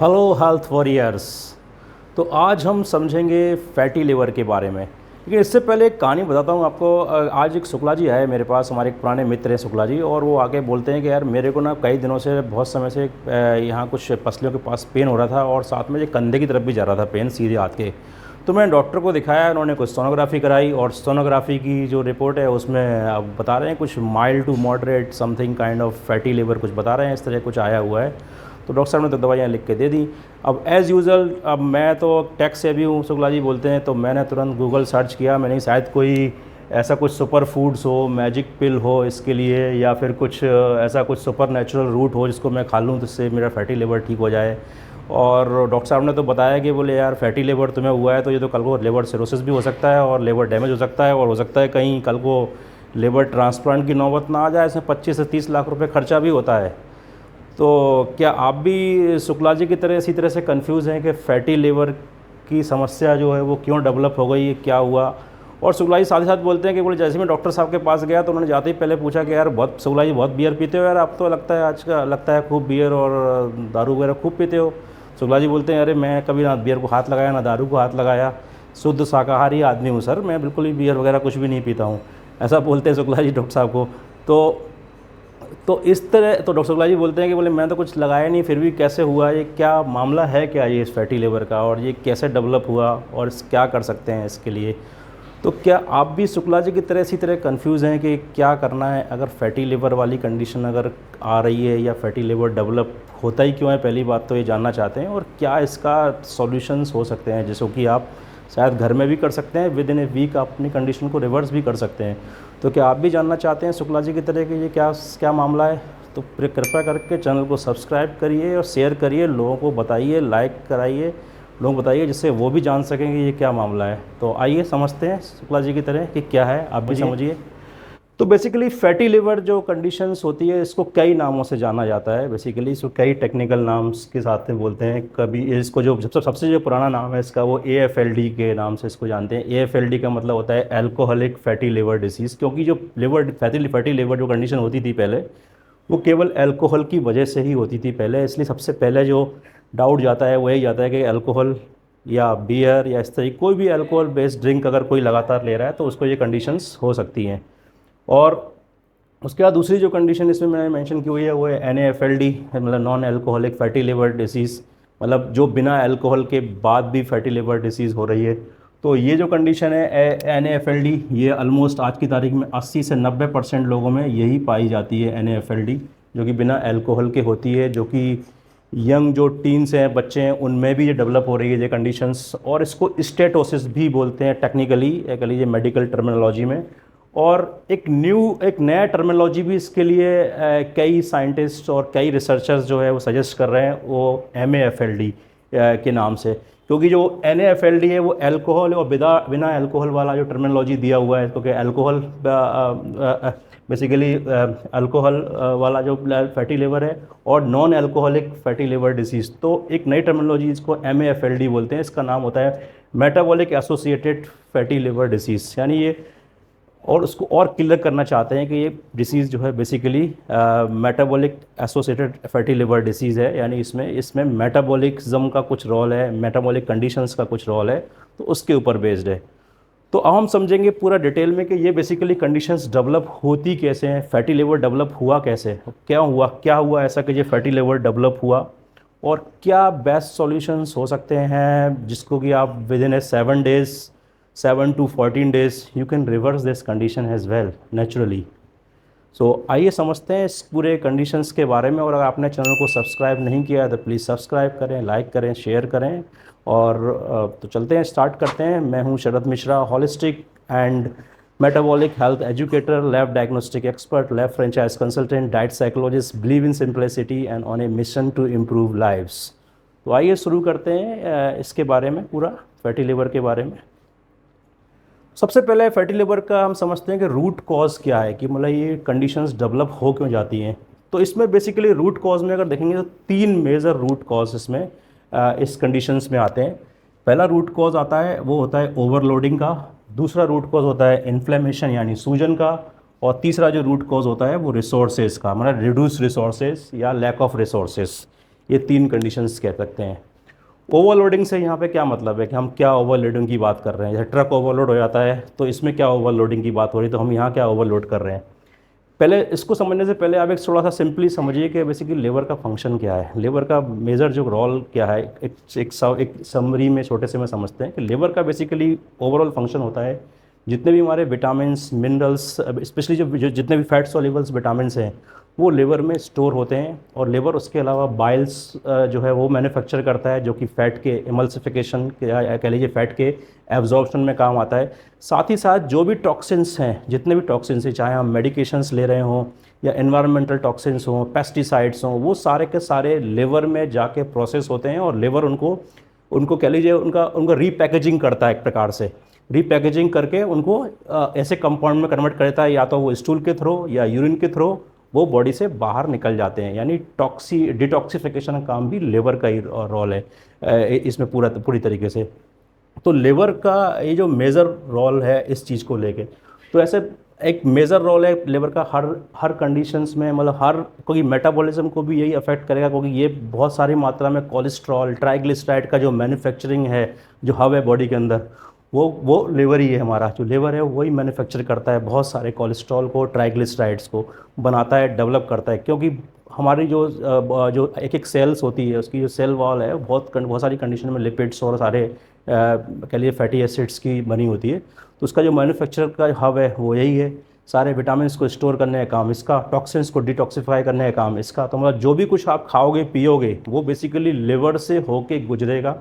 Hello health warriors. तो आज हम समझेंगे फैटी लिवर के बारे में। लेकिन इससे पहले एक कहानी बताता हूँ आपको। आज एक शुक्ला जी आए मेरे पास, हमारे एक पुराने मित्र हैं शुक्ला जी, और वो आके बोलते हैं कि यार मेरे को ना कई दिनों से, बहुत समय से यहाँ कुछ पसलियों के पास पेन हो रहा था और साथ में ये कंधे की तरफ भी जा रहा था पेन, सीधे हाथ के। तो मैंने डॉक्टर को दिखाया, उन्होंने कुछ सोनोग्राफी कराई और सोनोग्राफी की जो रिपोर्ट है उसमें अब बता रहे हैं कुछ mild to moderate something kind of fatty liver कुछ बता रहे हैं, इस तरह कुछ आया हुआ है। तो डॉक्टर साहब ने तो दवाइयाँ लिख के दे दी। अब एज़ यूज़ुअल, अब मैं तो टेक से भी हूँ, शुक्ला जी बोलते हैं, तो मैंने तुरंत गूगल सर्च किया। मैंने शायद कोई ऐसा कुछ सुपर फूड्स हो, मैजिक पिल हो इसके लिए, या फिर कुछ ऐसा कुछ सुपर नेचुरल रूट हो जिसको मैं खा लूँ जिससे मेरा फैटी लिवर ठीक हो जाए। और डॉक्टर साहब ने तो बताया कि बोले यार फैटी लिवर तुम्हें हुआ है तो ये तो कल को लिवर सिरोसिस भी हो सकता है और लिवर डैमेज हो सकता है, और हो सकता है कहीं कल को लिवर ट्रांसप्लांट की नौबत ना आ जाए, इसमें 25 से 30 लाख रुपए खर्चा भी होता है। तो क्या आप भी शुक्ला जी की तरह इसी तरह से कंफ्यूज हैं कि फैटी लिवर की समस्या जो है वो क्यों डेवलप हो गई, क्या हुआ? और शुक्ला जी साथ ही साथ बोलते हैं कि बोले जैसे मैं डॉक्टर साहब के पास गया तो उन्होंने जाते ही पहले पूछा कि यार बहुत, शुक्ला जी बहुत बियर पीते हो यार आप, तो लगता है आज का लगता है खूब बियर और दारू वगैरह खूब पीते हो। शुक्ला जी बोलते हैं अरे मैं कभी ना बियर को हाथ लगाया ना दारू को हाथ लगाया, शुद्ध शाकाहारी आदमी हूँ सर, मैं बिल्कुल भी बियर वगैरह कुछ भी नहीं पीता हूँ, ऐसा बोलते हैं शुक्ला जी डॉक्टर साहब को। तो इस तरह तो डॉक्टर शुक्ला जी बोलते हैं कि बोले मैं तो कुछ लगाया नहीं, फिर भी कैसे हुआ, ये क्या मामला है, क्या ये इस फैटी लिवर का, और ये कैसे डेवलप हुआ और क्या कर सकते हैं इसके लिए? तो क्या आप भी शुक्ला जी की तरह इसी तरह कंफ्यूज हैं कि क्या करना है अगर फैटी लिवर वाली कंडीशन अगर आ रही है, या फैटी लिवर डेवलप होता ही क्यों है, पहली बात तो ये जानना चाहते हैं, और क्या इसका सॉल्यूशंस हो सकते हैं जिसको कि आप शायद घर में भी कर सकते हैं, विद इन ए वीक आप अपनी कंडीशन को रिवर्स भी कर सकते हैं। तो क्या आप भी जानना चाहते हैं शुक्ला जी की तरह कि ये क्या क्या मामला है? तो कृपया करके चैनल को सब्सक्राइब करिए और शेयर करिए, लोगों को बताइए, लाइक कराइए, लोग बताइए जिससे वो भी जान सकें कि ये क्या मामला है। तो आइए समझते हैं शुक्ला जी की तरह कि क्या है, आप भी समझिए। तो बेसिकली फैटी लिवर जो कंडीशंस होती है इसको कई नामों से जाना जाता है, बेसिकली इसको कई टेक्निकल नाम्स के साथ में बोलते हैं। कभी इसको जो सबसे जो पुराना नाम है इसका, वो AFLD के नाम से इसको जानते हैं। AFLD का मतलब होता है अल्कोहलिक फैटी लिवर डिसीज़, क्योंकि जो लिवर फैटी लिवर जो कंडीशन होती थी पहले, वो केवल अल्कोहल की वजह से ही होती थी पहले, इसलिए सबसे पहले जो डाउट जाता है वो यही जाता है कि अल्कोहल या बियर या इस तरह कोई भी अल्कोहल बेस्ड ड्रिंक अगर कोई लगातार ले रहा है तो उसको ये कंडीशंस हो सकती हैं। और उसके बाद दूसरी जो कंडीशन इसमें मैंने मेंशन की हुई है वो है NAFLD, मतलब non alcoholic fatty liver disease, मतलब जो बिना अल्कोहल के बाद भी फैटी लिवर डिसीज़ हो रही है। तो ये जो कंडीशन है NAFLD, ये ऑलमोस्ट आज की तारीख में 80 से 90% लोगों में यही पाई जाती है NAFLD, जो कि बिना अल्कोहल के होती है, जो कि यंग जो टीन्स हैं, बच्चे हैं, उनमें भी ये डेवलप हो रही है ये कंडीशंस। और इसको स्टेटोसिस भी बोलते हैं टेक्निकली, कह लीजिए मेडिकल टर्मिनोलॉजी में। और एक नया टर्मिनोलॉजी भी इसके लिए कई साइंटिस्ट और कई रिसर्चर्स जो है वो सजेस्ट कर रहे हैं, वो MAFLD के नाम से। क्योंकि जो NAFLD है वो अल्कोहल और बिना अल्कोहल वाला जो टर्मिनोलॉजी दिया हुआ है, क्योंकि अल्कोहल बेसिकली अल्कोहल वाला जो फैटी लिवर है और non alcoholic fatty liver disease, तो एक नई टर्मिनोलॉजी इसको MAFLD बोलते हैं। इसका नाम होता है metabolic associated fatty liver disease, यानी ये, और उसको और क्लियर करना चाहते हैं कि ये डिसीज़ जो है basically metabolic associated fatty liver disease है, यानी इसमें मेटाबॉलिज्म का कुछ रोल है, मेटाबॉलिक कंडीशंस का कुछ रोल है, तो उसके ऊपर बेस्ड है। तो अब हम समझेंगे पूरा डिटेल में कि ये बेसिकली कंडीशंस डेवलप होती कैसे हैं, फैटी लिवर डेवलप हुआ कैसे, क्या हुआ ऐसा कि ये फैटी लिवर डेवलप हुआ, और क्या बेस्ट सॉल्यूशंस हो सकते हैं जिसको कि आप with in A 7 to 14 days you can reverse this condition as well naturally। सो आइए समझते हैं इस पूरे कंडीशंस के बारे में। और अगर आपने चैनल को सब्सक्राइब नहीं किया है तो प्लीज़ सब्सक्राइब करें, लाइक करें, शेयर करें। और तो चलते हैं, स्टार्ट करते हैं। मैं हूं Sharad Mishra, holistic and metabolic health educator, lab diagnostic expert, lab franchise consultant, diet psychologist, believe in simplicity and on a mission to improve lives. तो आइए शुरू करते हैं इसके बारे में, पूरा फैटी लिवर के बारे में। सबसे पहले फैटी लिवर का हम समझते हैं कि रूट कॉज क्या है, कि मतलब ये कंडीशंस डेवलप हो क्यों जाती हैं। तो इसमें बेसिकली रूट कॉज में अगर देखेंगे तो 3 मेजर रूट कॉज इसमें इस कंडीशंस में आते हैं। पहला रूट कॉज आता है वो होता है ओवरलोडिंग का, दूसरा रूट कॉज होता है इन्फ्लेमेशन यानी सूजन का, और तीसरा जो रूट कॉज होता है वो रिसोर्सेज का, मतलब रिड्यूस रिसोर्सेज या लैक ऑफ रिसोर्सेज, ये 3 कंडीशंस कह सकते हैं। ओवरलोडिंग से यहाँ पे क्या मतलब है कि हम क्या ओवरलोडिंग की बात कर रहे हैं। जैसे ट्रक ओवरलोड हो जाता है तो इसमें क्या ओवरलोडिंग की बात हो रही है, तो हम यहाँ क्या ओवरलोड कर रहे हैं। पहले इसको समझने से पहले आप एक थोड़ा सा सिंपली समझिए कि बेसिकली लेबर का फंक्शन क्या है, लेबर का मेजर जो रोल क्या है। एक समरी में छोटे से में समझते हैं कि लेबर का बेसिकली ओवरऑल फंक्शन होता है, जितने भी हमारे विटामिन्स मिनरल्स, स्पेशली जितने भी फैट सॉल्युबल्स विटामिन्स हैं वो लेबर में स्टोर होते हैं। और लेबर उसके अलावा बाइल्स जो है वो मैन्युफैक्चर करता है, जो कि फ़ैट के इमल्सिफिकेशन कह लीजिए फ़ैट के एब्जॉर्प्शन में काम आता है। साथ ही साथ जो भी टॉक्सिन्स हैं, जितने भी टॉक्सिन्स हैं, चाहे हम मेडिकेशंस ले रहे हों या एनवायरमेंटल टॉक्सिन्स हों, पेस्टिसाइड्स हों, वो सारे के सारे लेवर में जाके प्रोसेस होते हैं और लेवर उनको उनको कह लीजिए उनका रीपैकेजिंग करता है, एक प्रकार से रीपैकेजिंग करके उनको ऐसे कंपाउंड में कन्वर्ट करता है, या तो वो स्टूल के थ्रू या यूरिन के थ्रू वो बॉडी से बाहर निकल जाते हैं। यानी डिटॉक्सिफिकेशन का काम भी लेबर का ही रोल है इसमें पूरी तरीके से। तो लेबर का ये जो मेजर रोल है इस चीज़ को लेके, तो ऐसे एक मेजर रोल है लेबर का हर हर कंडीशंस में, मतलब हर, क्योंकि मेटाबॉलिज्म को भी यही अफेक्ट करेगा, क्योंकि ये बहुत सारी मात्रा में कोलेस्ट्रॉल ट्राइग्लिसराइड का जो मैन्युफैक्चरिंग है, जो हब है बॉडी के अंदर, वो लेवर ही है। हमारा जो लेवर है वही मैन्युफैक्चर करता है बहुत सारे कोलेस्ट्रॉल को, ट्राइग्लिसराइड्स को बनाता है, डेवलप करता है। क्योंकि हमारी जो एक एक सेल्स होती है, उसकी जो सेल वॉल है बहुत सारी कंडीशन में लिपिड्स और सारे कह लीजिए फैटी एसिड्स की बनी होती है। तो उसका जो मैन्युफैक्चर का हब है वो यही है। सारे विटामिन को स्टोर करने का काम इसका, टॉक्सिन्स को डिटॉक्सिफाई करने का काम इसका। तो मतलब जो भी कुछ आप खाओगे पियोगे वो बेसिकली लिवर से होके गुजरेगा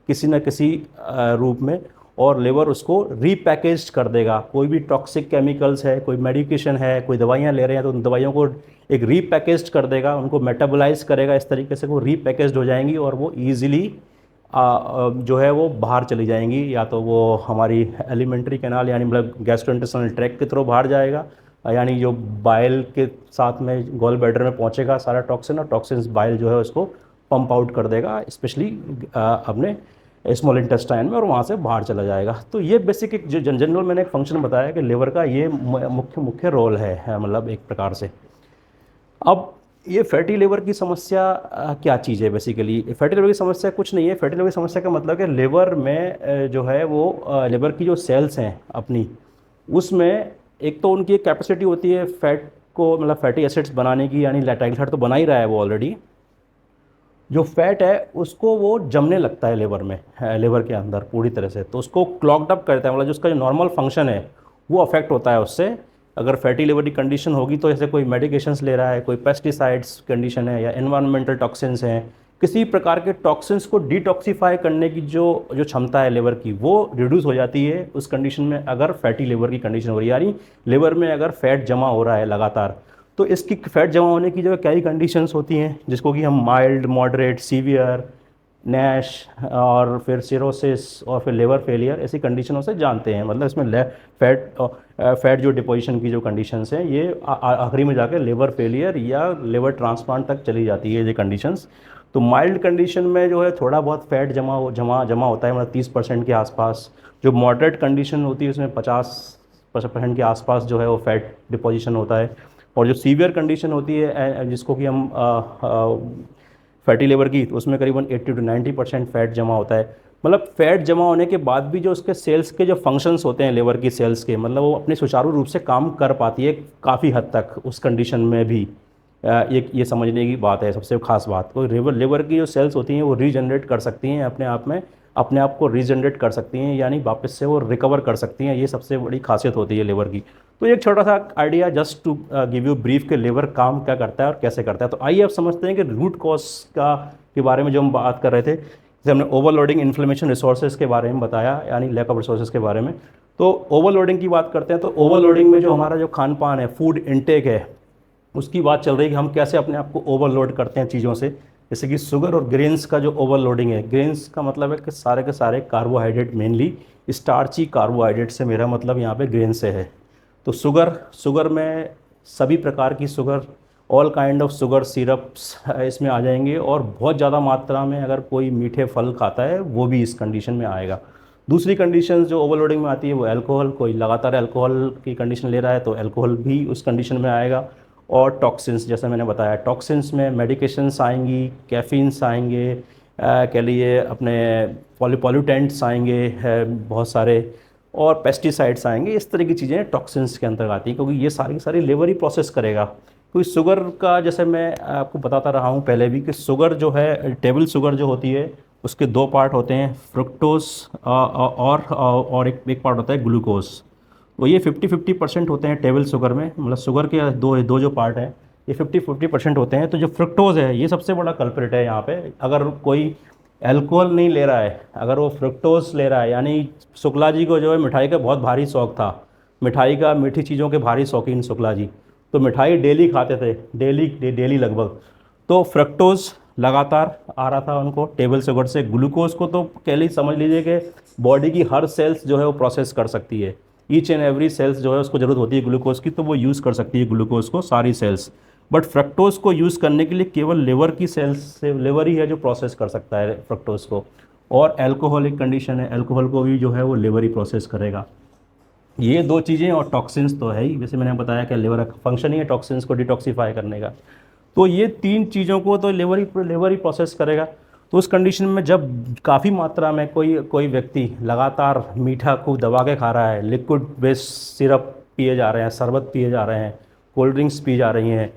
किसी न किसी रूप में, और लिवर उसको रीपैकेज कर देगा। कोई भी टॉक्सिक केमिकल्स है, कोई मेडिकेशन है, कोई दवाइयाँ ले रहे हैं, तो उन दवाइयों को एक रीपैकेज कर देगा, उनको मेटाबोलाइज करेगा इस तरीके से वो रीपैकेज हो जाएंगी और वो ईजिली जो है वो बाहर चली जाएंगी। या तो वो हमारी एलिमेंट्री कैनाल यानी मतलब गैस्ट्रोइंटेस्टाइनल ट्रैक्ट के थ्रू बाहर जाएगा, यानी जो बाइल के साथ में गॉल ब्लैडर में पहुंचेगा सारा टॉक्सिन, और टॉक्सिन्स बाइल जो है उसको पंप आउट कर देगा, स्पेशली अपने स्मॉल इंटेस्टाइन में, और वहाँ से बाहर चला जाएगा। तो ये बेसिक एक जो जनरल मैंने एक फंक्शन बताया कि लिवर का ये मुख्य रोल है, मतलब एक प्रकार से। अब ये फैटी लिवर की समस्या क्या चीज़ है बेसिकली। फैटी लिवर की समस्या कुछ नहीं है। फैटी लिवर की समस्या का मतलब कि लिवर में जो है वो लिवर की जो सेल्स हैं अपनी, उसमें एक तो उनकी एक कैपेसिटी होती है फैट को, मतलब फैटी एसिड्स बनाने की, यानी ट्राइग्लिसराइड तो बना ही रहा है वो ऑलरेडी। जो फैट है उसको वो जमने लगता है लिवर में, लिवर के अंदर पूरी तरह से, तो उसको क्लॉग्ड अप करता है, मतलब जो उसका जो नॉर्मल फंक्शन है वो अफेक्ट होता है उससे। अगर फैटी लिवर की कंडीशन होगी तो जैसे कोई मेडिकेशंस ले रहा है, कोई पेस्टिसाइड्स कंडीशन है, या एनवायरमेंटल टॉक्सिन्स हैं, किसी प्रकार के टॉक्सिन्स को डिटॉक्सिफाई करने की जो जो क्षमता है लिवर की वो रिड्यूस हो जाती है उस कंडीशन में, अगर फैटी लिवर की कंडीशन हो रही है, यानी लिवर में अगर फैट जमा हो रहा है लगातार। तो इसकी फैट जमा होने की जो कई कंडीशंस होती हैं, जिसको कि हम माइल्ड, मॉडरेट, सीवियर, नैश और फिर सिरोसिस और फिर लिवर फेलियर ऐसी कंडीशनों से जानते हैं। मतलब इसमें फैट जो डिपोजिशन की जो कंडीशंस हैं ये आखिरी में जाकर लिवर फेलियर या लिवर ट्रांसप्लांट तक चली जाती है ये कंडीशंस। तो माइल्ड कंडीशन में जो है थोड़ा बहुत फैट जमा होता है, मतलब 30% के आसपास। जो मॉडरेट कंडीशन होती है उसमें 50% के आसपास जो है वो फैट डिपोजिशन होता है। और जो सीवियर कंडीशन होती है जिसको कि हम फैटी लिवर की, तो उसमें करीबन 80 to 90% फैट जमा होता है। मतलब फैट जमा होने के बाद भी जो उसके सेल्स के जो फंक्शंस होते हैं लिवर की सेल्स के, मतलब वो अपने सुचारू रूप से काम कर पाती है काफ़ी हद तक उस कंडीशन में भी। ये समझने की बात है सबसे खास बात। तो लिवर की जो सेल्स होती हैं वो रीजनरेट कर सकती हैं अपने आप को रीजनरेट कर सकती हैं, यानी वापस से वो रिकवर कर सकती हैं। ये सबसे बड़ी खासियत होती है लिवर की। तो एक छोटा सा idea just to give you brief के लिवर काम क्या करता है और कैसे करता है। तो आइए अब समझते हैं कि रूट कॉज के बारे में जो हम बात कर रहे थे, जैसे हमने ओवरलोडिंग इन्फ्लेमेशन रिसोर्सेज के बारे में बताया, यानी लैक ऑफ रिसोर्सेज के बारे में। तो ओवरलोडिंग की बात करते हैं। तो ओवरलोडिंग में जो हमारा जो खान पान है, फूड इनटेक है, उसकी बात चल रही है कि हम कैसे अपने आप को ओवरलोड करते हैं चीज़ों से। जैसे कि शुगर और ग्रेन्स का जो ओवरलोडिंग है, ग्रेन्स का मतलब है कि सारे के सारे कार्बोहाइड्रेट, मेनली स्टार्ची कार्बोहाइड्रेट से मेरा मतलब यहाँ पे ग्रेन से है। तो शुगर में सभी प्रकार की sugar, all kind of sugar syrups इसमें आ जाएंगे, और बहुत ज़्यादा मात्रा में अगर कोई मीठे फल खाता है वो भी इस कंडीशन में आएगा। दूसरी कंडीशन जो ओवरलोडिंग में आती है वो अल्कोहल, कोई लगातार अल्कोहल की कंडीशन ले रहा है तो अल्कोहल भी उस कंडीशन में आएगा। और टॉक्सिन्स, जैसे मैंने बताया टॉक्सिन्स में मेडिकेशंस आएंगी, कैफीन्स आएंगे, कह लिए अपने पॉल्यूटेंट्स आएंगे बहुत सारे, और पेस्टिसाइड्स आएंगे। इस तरह की चीज़ें टॉक्सिन्स के अंतर्गत आती हैं, क्योंकि ये सारी की सारी लिवर ही प्रोसेस करेगा। क्योंकि शुगर का, जैसे मैं आपको बताता रहा हूँ पहले भी, कि शुगर जो है, टेबल शुगर जो होती है, उसके दो पार्ट होते हैं, फ्रुक्टोज और एक पार्ट होता है ग्लूकोज। वो ये 50-50% होते हैं टेबल शुगर में, मतलब शुगर के दो दो जो पार्ट हैं ये 50-50% होते हैं। तो जो फ्रुक्टोज है ये सबसे बड़ा कल्प्रिट है यहाँ पे। अगर कोई अल्कोहल नहीं ले रहा है, अगर वो फ्रुक्टोज ले रहा है, यानी शुक्ला जी को जो है मिठाई का बहुत भारी शौक था, मिठाई का, मीठी चीज़ों के भारी शौकीन शुक्ला जी, तो मिठाई डेली खाते थे, डेली लगभग। तो फ्रक्टोज लगातार आ रहा था उनको टेबल शुगर से। ग्लूकोज को तो कह ली समझ लीजिए कि बॉडी की हर सेल्स जो है वो प्रोसेस कर सकती है, ईच एंड एवरी सेल्स जो है उसको ज़रूरत होती है ग्लूकोज की, तो वो यूज़ कर सकती है ग्लूकोज को, सारी सेल्स। बट फ्रक्टोज को यूज़ करने के लिए केवल लिवर की सेल्स से, लिवर ही है जो प्रोसेस कर सकता है फ्रक्टोज को। और अल्कोहलिक कंडीशन है, अल्कोहल को भी जो है वो लिवर ही प्रोसेस करेगा। ये दो चीज़ें, और टॉक्सिन्स तो है ही, जैसे मैंने बताया कि लिवर का फंक्शन ही है टॉक्सिन्स को डिटॉक्सीफाई करने का। तो ये तीन चीज़ों को तो लिवर ही प्रोसेस करेगा। तो उस कंडीशन में जब काफ़ी मात्रा में कोई कोई व्यक्ति लगातार मीठा खूब दबा के खा रहा है, लिक्विड बेस्ड सिरप पिए जा रहे हैं, शरबत पिए जा रहे हैं, कोल्ड ड्रिंक्स पी जा रही हैं,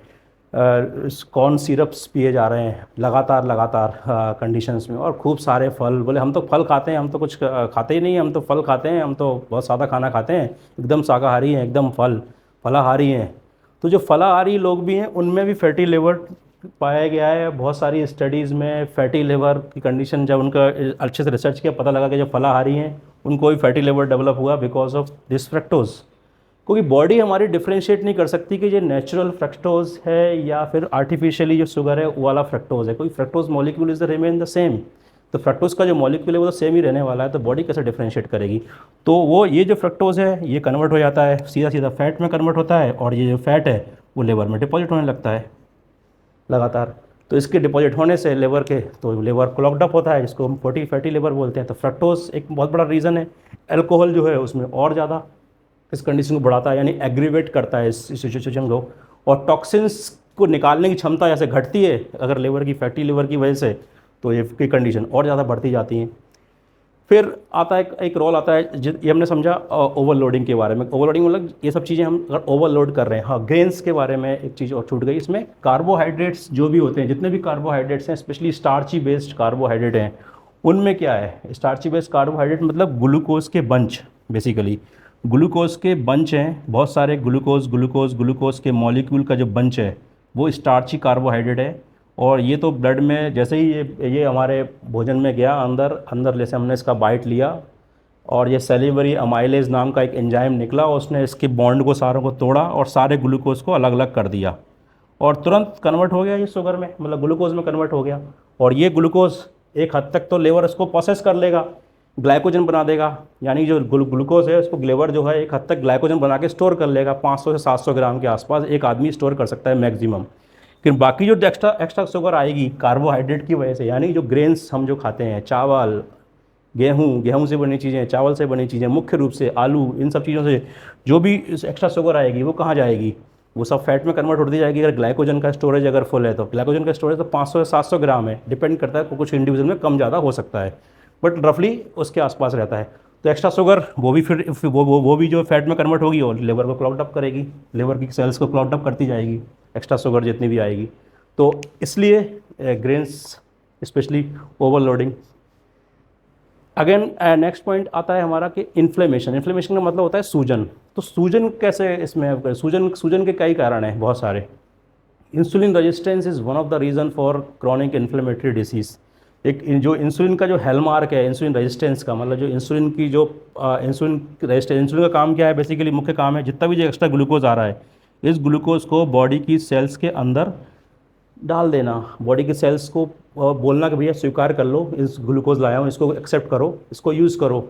कॉर्न सिरप्स पिए जा रहे हैं लगातार लगातार कंडीशंस में, और खूब सारे फल, बोले हम तो फल खाते हैं, हम तो कुछ खाते ही नहीं, हम तो फल खाते हैं, हम तो बहुत सादा खाना खाते हैं, एकदम शाकाहारी हैं, एकदम फलाहारी हैं। तो जो फलाहारी लोग भी हैं उनमें भी फैटी लिवर पाया गया है। बहुत सारी स्टडीज़ में फैटी लिवर की कंडीशन, जब उनका अच्छे से रिसर्च किया, पता लगा कि जो फलाहारी हैं उनको भी फैटी लिवर डेवलप हुआ बिकॉज ऑफ दिस फ्रक्टोज। क्योंकि बॉडी हमारी डिफ्रेंशिएट नहीं कर सकती कि ये नेचुरल फ्रक्टोज है या फिर आर्टिफिशियली जो शुगर है वो वाला फ्रक्टोज है, क्योंकि fructose molecule is the remain the same. तो फ्रक्टोज का जो मॉलिक्यूल है वो तो सेम ही रहने वाला है, तो बॉडी कैसे डिफ्रेंशिएट करेगी। तो वो ये जो फ्रक्टोज है ये कन्वर्ट हो जाता है, सीधा सीधा फैट में कन्वर्ट होता है, और ये जो फैट है वो लिवर में डिपॉजिट होने लगता है लगातार। तो इसके डिपॉजिट होने से लिवर के, तो लिवर क्लॉग्ड अप होता है, जिसको हम फैटी लिवर बोलते हैं। तो फ्रक्टोज एक बहुत बड़ा रीज़न है। अल्कोहल जो है उसमें और ज़्यादा इस कंडीशन को बढ़ाता है, यानी एग्रीवेट करता है इस सिचुएशन को। और टॉक्सिन्स को निकालने की क्षमता जैसे घटती है अगर लिवर की, फैटी लिवर की वजह से, तो ये की कंडीशन और ज़्यादा बढ़ती जाती हैं। फिर आता है एक रोल आता है, ये हमने समझा ओवरलोडिंग के बारे में। ओवरलोडिंग मतलब ये सब चीज़ें हम अगर ओवरलोड कर रहे हैं। हाँ, ग्रेन्स के बारे में एक चीज़ और छूट गई, इसमें कार्बोहाइड्रेट्स जो भी होते हैं, जितने भी कार्बोहाइड्रेट्स हैं, स्पेशली स्टार्ची बेस्ड कार्बोहाइड्रेट हैं, उनमें क्या है, स्टार्ची बेस्ड कार्बोहाइड्रेट मतलब ग्लूकोज के बंच, बेसिकली ग्लूकोज के बंच हैं, बहुत सारे ग्लूकोज के मॉलिक्यूल का जो बंच है वो स्टार्ची कार्बोहाइड्रेट है। और ये तो ब्लड में जैसे ही ये हमारे भोजन में गया अंदर जैसे हमने इसका बाइट लिया, और ये सेलिवरी अमाइलेज नाम का एक एंजाइम निकला, और उसने इसके बॉन्ड को सारों को तोड़ा और सारे ग्लूकोज को अलग अलग कर दिया, और तुरंत कन्वर्ट हो गया ये शुगर में, मतलब ग्लूकोज में कन्वर्ट हो गया। और ये ग्लूकोज एक हद तक तो लेवर इसको प्रोसेस कर लेगा, ग्लाइकोजन बना देगा, यानी जो ग्लूकोज है उसको लेवर जो है एक हद तक ग्लाइकोजन बना के स्टोर कर लेगा। 500 से 700 ग्राम के आसपास एक आदमी स्टोर कर सकता है मैक्सिमम। लेकिन बाकी जो एक्स्ट्रा शुगर आएगी कार्बोहाइड्रेट की वजह से, यानी जो ग्रेन्स हम जो खाते हैं, चावल, गेहूँ से बनी चीज़ें, चावल से बनी चीज़ें, मुख्य रूप से आलू, इन सब चीज़ों से जो भी एक्स्ट्रा शुगर आएगी वो कहाँ जाएगी, वो सब फैट में कन्वर्ट होती जाएगी। अगर ग्लाइकोजन का स्टोरेज अगर फुल है, तो ग्लाइकोजन का स्टोरेज तो 500 से 700 ग्राम है, डिपेंड करता है, कुछ इंडिविजुअल में कम ज़्यादा हो सकता है, बट रफली उसके आसपास रहता है। तो एक्स्ट्रा शुगर वो भी फिर वो भी जो फैट में कन्वर्ट होगी और लिवर को क्लॉग्ड अप करेगी, लिवर की सेल्स को क्लॉग्ड अप करती जाएगी एक्स्ट्रा शुगर जितनी भी आएगी। तो इसलिए grains specially overloading. Again next point आता है हमारा कि इन्फ्लेमेशन का मतलब होता है सूजन। तो सूजन कैसे, इसमें सूजन के कई कारण हैं, बहुत सारे। Insulin resistance is one of the reason for chronic inflammatory disease. एक जो इंसुलिन का जो हेलमार्क है, इंसुलिन रेजिस्टेंस का मतलब जो इंसुलिन की जो इंसुलिन का काम क्या है, बेसिकली मुख्य काम है जितना भी जो एक्स्ट्रा ग्लूकोज आ रहा है, इस ग्लूकोज को बॉडी की सेल्स के अंदर डाल देना, बॉडी के सेल्स को बोलना कि भैया स्वीकार कर लो, इस ग्लूकोज लाया हूँ, इसको एक्सेप्ट करो, इसको यूज़ करो।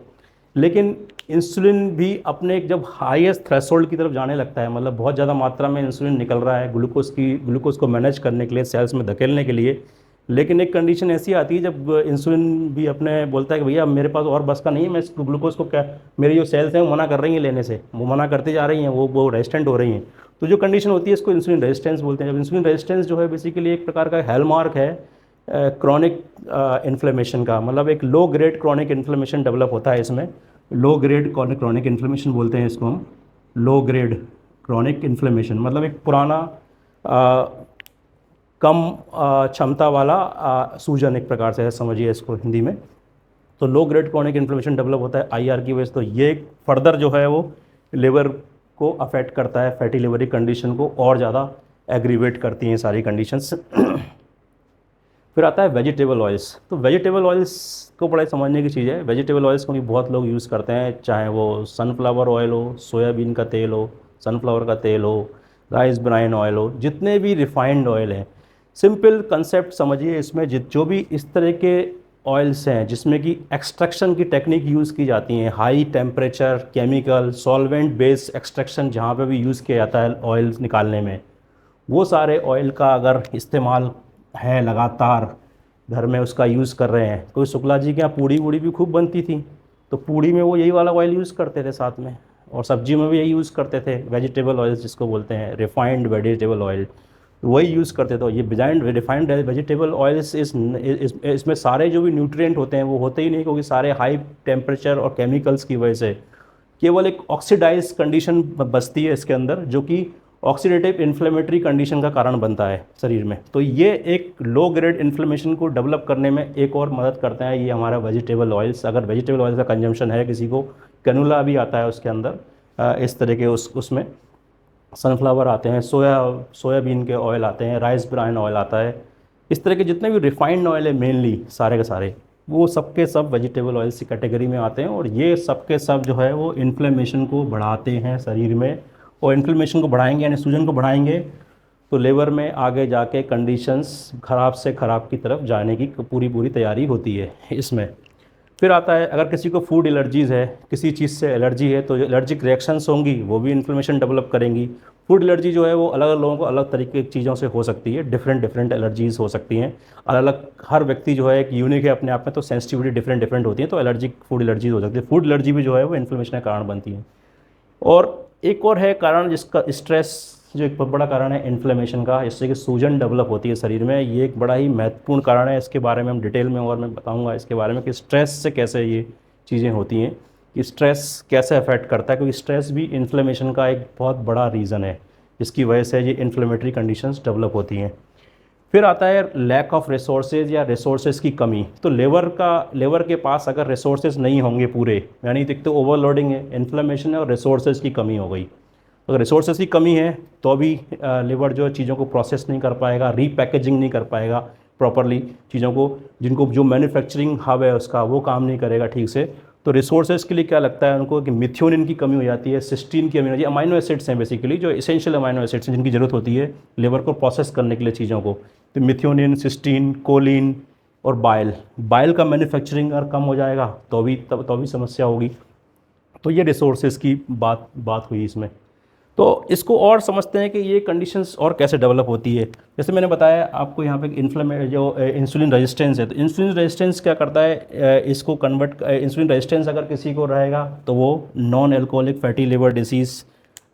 लेकिन इंसुलिन भी अपने जब हाईएस्ट थ्रेशोल्ड की तरफ जाने लगता है, मतलब बहुत ज़्यादा मात्रा में इंसुलिन निकल रहा है ग्लूकोज को मैनेज करने के लिए, सेल्स में धकेलने के लिए, लेकिन एक कंडीशन ऐसी आती है जब इंसुलिन भी अपने बोलता है कि भैया मेरे पास और बस का नहीं है, मैं इस ग्लूकोज को क्या, मेरी जो सेल्स हैं वो मना कर रही हैं लेने से, वो मना करती जा रही हैं, वो रेजिस्टेंट हो रही हैं। तो जो कंडीशन होती है इसको इंसुलिन रेजिस्टेंस बोलते हैं। जब इंसुलिन रेजिस्टेंस जो है बेसिकली एक प्रकार का हॉलमार्क है क्रॉनिक इन्फ्लेमेशन का, मतलब एक low grade chronic inflammation develop होता है इसमें। लो ग्रेड क्रॉनिक इन्फ्लेमेशन बोलते हैं इसको हम, लो ग्रेड क्रॉनिक इन्फ्लेमेशन, मतलब एक पुराना कम क्षमता वाला सूजन एक प्रकार से है, समझिए इसको हिंदी में। तो low grade chronic inflammation develop होता है आईआर की वजह से। तो ये फर्दर जो है वो लिवर को अफेक्ट करता है, फैटी लिवर की कंडीशन को और ज़्यादा एग्रीवेट करती हैं सारी कंडीशंस। फिर आता है वेजिटेबल ऑयल्स। तो वेजिटेबल ऑयल्स को बड़ा समझने की चीज़ है। वेजिटेबल ऑयल्स को भी बहुत लोग यूज़ करते हैं, चाहे वो सनफ्लावर ऑयल हो, सोयाबीन का तेल हो, सनफ्लावर का तेल हो, राइस ब्राइन ऑयल हो, जितने भी रिफाइंड ऑयल हैं। सिंपल कंसेप्ट समझिए इसमें, जो भी इस तरह के ऑयल्स हैं जिसमें कि एक्सट्रैक्शन की टेक्निक यूज़ की जाती हैं, high temperature chemical solvent based extraction जहाँ पे भी यूज़ किया जाता है ऑयल निकालने में, वो सारे ऑयल का अगर इस्तेमाल है लगातार, घर में उसका यूज़ कर रहे हैं। कोई शुक्ला जी के यहाँ पूड़ी वूड़ी भी खूब बनती थी, तो पूड़ी में वो यही वाला ऑयल यूज़ करते थे साथ में, और सब्जी में भी यही यूज़ करते थे, वेजिटेबल ऑयल जिसको बोलते हैं, रिफाइंड वेजिटेबल ऑयल, वही यूज़ करते थे। तो ये रिफाइंड वेजिटेबल ऑयल्स इसमें सारे जो भी न्यूट्रिएंट होते हैं वो होते ही नहीं, क्योंकि सारे हाई टेम्परेचर और केमिकल्स की वजह से केवल एक ऑक्सीडाइज कंडीशन बसती है इसके अंदर, जो कि ऑक्सीडेटिव इन्फ्लेमेटरी कंडीशन का कारण बनता है शरीर में। तो ये एक लो ग्रेड इन्फ्लेमेशन को डेवलप करने में एक और मदद करते हैं ये हमारा वेजिटेबल ऑयल्स। अगर वेजिटेबल ऑयल का कंजम्पशन है किसी को, कैनुला भी आता है उसके अंदर, इस तरह के उसमें सनफ्लावर आते हैं, सोयाबीन के ऑयल आते हैं, राइस ब्राइन ऑयल आता है, इस तरह के जितने भी रिफाइंड ऑयल है मेनली सारे के सारे, वो सबके सब वेजिटेबल ऑयल्स की कैटेगरी में आते हैं। और ये सबके सब जो है वो इन्फ्लेमेशन को बढ़ाते हैं शरीर में, और इन्फ्लेमेशन को बढ़ाएंगे यानी सूजन को बढ़ाएंगे तो लेबर में आगे जाके कंडीशंस ख़राब से ख़राब की तरफ जाने की पूरी तैयारी होती है इसमें। फिर आता है अगर किसी को फूड एलर्जीज़ है, किसी चीज़ से एलर्जी है, तो जो एलर्जिक रिएक्शंस होंगी वो भी इन्फ्लेमेशन डेवलप करेंगी। फूड एलर्जी जो है वो अलग अलग लोगों को अलग तरीके की चीज़ों से हो सकती है, डिफरेंट एलर्जीज़ हो सकती हैं अलग अलग, हर व्यक्ति जो है एक यूनिक है अपने आप में, तो सेंसिटिविटी डिफरेंट होती है, तो एलर्जिक फूड एलर्जीज हो सकती है। फूड एलर्जी भी जो है वो इन्फ्लेमेशन का कारण बनती है। और एक और है कारण जिसका स्ट्रेस, जो एक बहुत बड़ा कारण है इन्फ्लेमेशन का, इससे कि सूजन डेवलप होती है शरीर में। ये एक बड़ा ही महत्वपूर्ण कारण है, इसके बारे में हम डिटेल में और मैं बताऊंगा इसके बारे में कि स्ट्रेस से कैसे ये चीज़ें होती हैं, कि स्ट्रेस कैसे अफेक्ट करता है, क्योंकि स्ट्रेस भी इन्फ्लेमेशन का एक बहुत बड़ा रीज़न है जिसकी वजह से ये इन्फ्लेमेटरी कंडीशंस डेवलप होती हैं। फिर आता है लैक ऑफ रिसोर्सेज या रिसोर्सेज की कमी। तो लेवर के पास अगर रिसोर्सेज नहीं होंगे पूरे, यानी एक तो ओवरलोडिंग है, इन्फ्लेमेशन है और रिसोर्सेज की कमी हो गई। अगर रिसोर्सेज की कमी है तो भी लिवर जो चीज़ों को प्रोसेस नहीं कर पाएगा, रीपैकेजिंग नहीं कर पाएगा प्रॉपरली चीज़ों को, जिनको जो मैन्युफैक्चरिंग हब है उसका वो काम नहीं करेगा ठीक से। तो रिसोर्सेज के लिए क्या लगता है उनको कि मिथ्योनिन की कमी हो जाती है, सिस्टीन की कमी हो जाती है। अमाइनो एसिड्स हैं बेसिकली, जो एसेंशियल अमाइनो एसिड्स हैं जिनकी ज़रूरत होती है लिवर को प्रोसेस करने के लिए चीज़ों को। तो मिथ्योनिन, सिस्टीन, कोलिन और बाइल का मैन्युफैक्चरिंग अगर कम हो जाएगा तो भी समस्या होगी। तो ये रिसोर्सेज की बात हुई इसमें। तो इसको और समझते हैं कि ये कंडीशंस और कैसे डेवलप होती है। जैसे मैंने बताया आपको यहाँ पे इंसुलिन रेजिस्टेंस है, तो इंसुलिन रेजिस्टेंस क्या करता है, इसको कन्वर्ट, इंसुलिन रेजिस्टेंस अगर किसी को रहेगा तो वो non alcoholic fatty liver disease,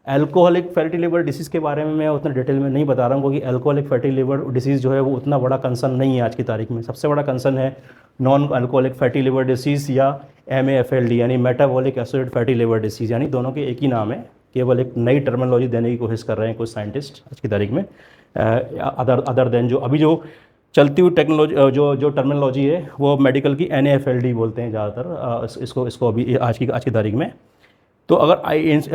alcoholic fatty liver disease के बारे में मैं उतना डिटेल में नहीं बता रहा हूँ, क्योंकि एल्कोहलिक फैटी लिवर डिसीज़ जो है वो उतना बड़ा कंसर्न नहीं है आज की तारीख में। सबसे बड़ा कंसर्न है non alcoholic fatty liver disease या MAFLD यानी metabolic acid fatty liver disease, यानी दोनों के एक ही नाम है, केवल एक नई टर्मिनोलॉजी देने की कोशिश कर रहे हैं कुछ साइंटिस्ट आज की तारीख में, अदर देन जो अभी जो चलती हुई टेक्नोलॉजी जो टर्मिनोलॉजी है वो मेडिकल की NAFLD बोलते हैं ज़्यादातर इसको अभी आज की तारीख में। तो अगर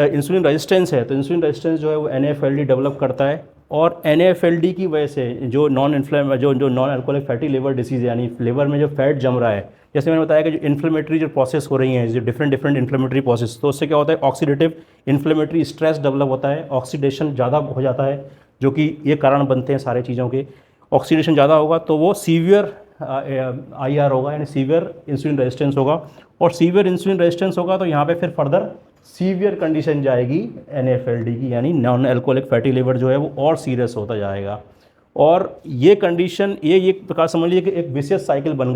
इंसुलिन रेजिस्टेंस है तो इंसुलिन रेजिस्टेंस जो है वो NAFLD डेवलप करता है, और NAFLD की वजह से जो non alcoholic fatty liver disease यानी लिवर में जो फैट जम रहा है, जैसे मैंने बताया कि जो इन्फ्लेमेटरी जो प्रोसेस हो रही हैं, जो डिफरेंट इन्फ्लेमेटरी प्रोसेस, तो उससे क्या होता है ऑक्सीडेटिव इन्फ्लेमेटरी स्ट्रेस डेवलप होता है, ऑक्सीडेशन ज़्यादा हो जाता है, जो कि ये कारण बनते हैं सारे चीज़ों के। ऑक्सीडेशन ज़्यादा होगा तो वो सीवियर IR होगा, यानी सीवियर इंसुलिन रेजिस्टेंस होगा, और सीवियर इंसुलिन रेजिस्टेंस होगा तो यहाँ पे फिर फर्दर सीवियर कंडीशन जाएगी NAFLD की, यानी नॉन एल्कोहलिक फैटी लिवर जो है वो और सीरियस होता जाएगा। और ये कंडीशन ये एक प्रकार समझ लीजिए कि एक विशियस साइकिल बन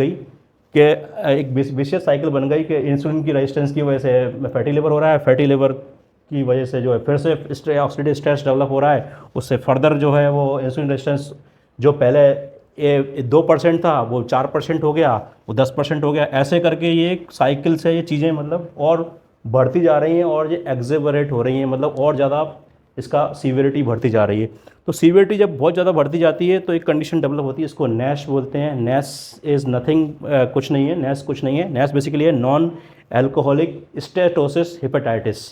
गई, कि इंसुलिन की रेजिस्टेंस की वजह से फैटी लिवर हो रहा है, फैटी लिवर की वजह से जो है फिर से ऑक्सीडेटिव स्ट्रेस डेवलप हो रहा है, उससे फर्दर जो है वो इंसुलिन रेजिस्टेंस जो पहले 2% था वो 4% हो गया, वो 10% हो गया, ऐसे करके ये एक साइकिल से ये चीज़ें मतलब और बढ़ती जा रही हैं और ये एग्जेवरेट हो रही हैं, मतलब और ज़्यादा इसका सीवियरिटी बढ़ती जा रही है। तो सीवियरिटी जब बहुत ज़्यादा बढ़ती जाती है तो एक कंडीशन डेवलप होती है, इसको नैश बोलते हैं। नैश इज़ नथिंग, कुछ नहीं है, नैश कुछ नहीं है। नैश बेसिकली है नॉन एल्कोहलिक स्टेटोसिस हेपेटाइटिस।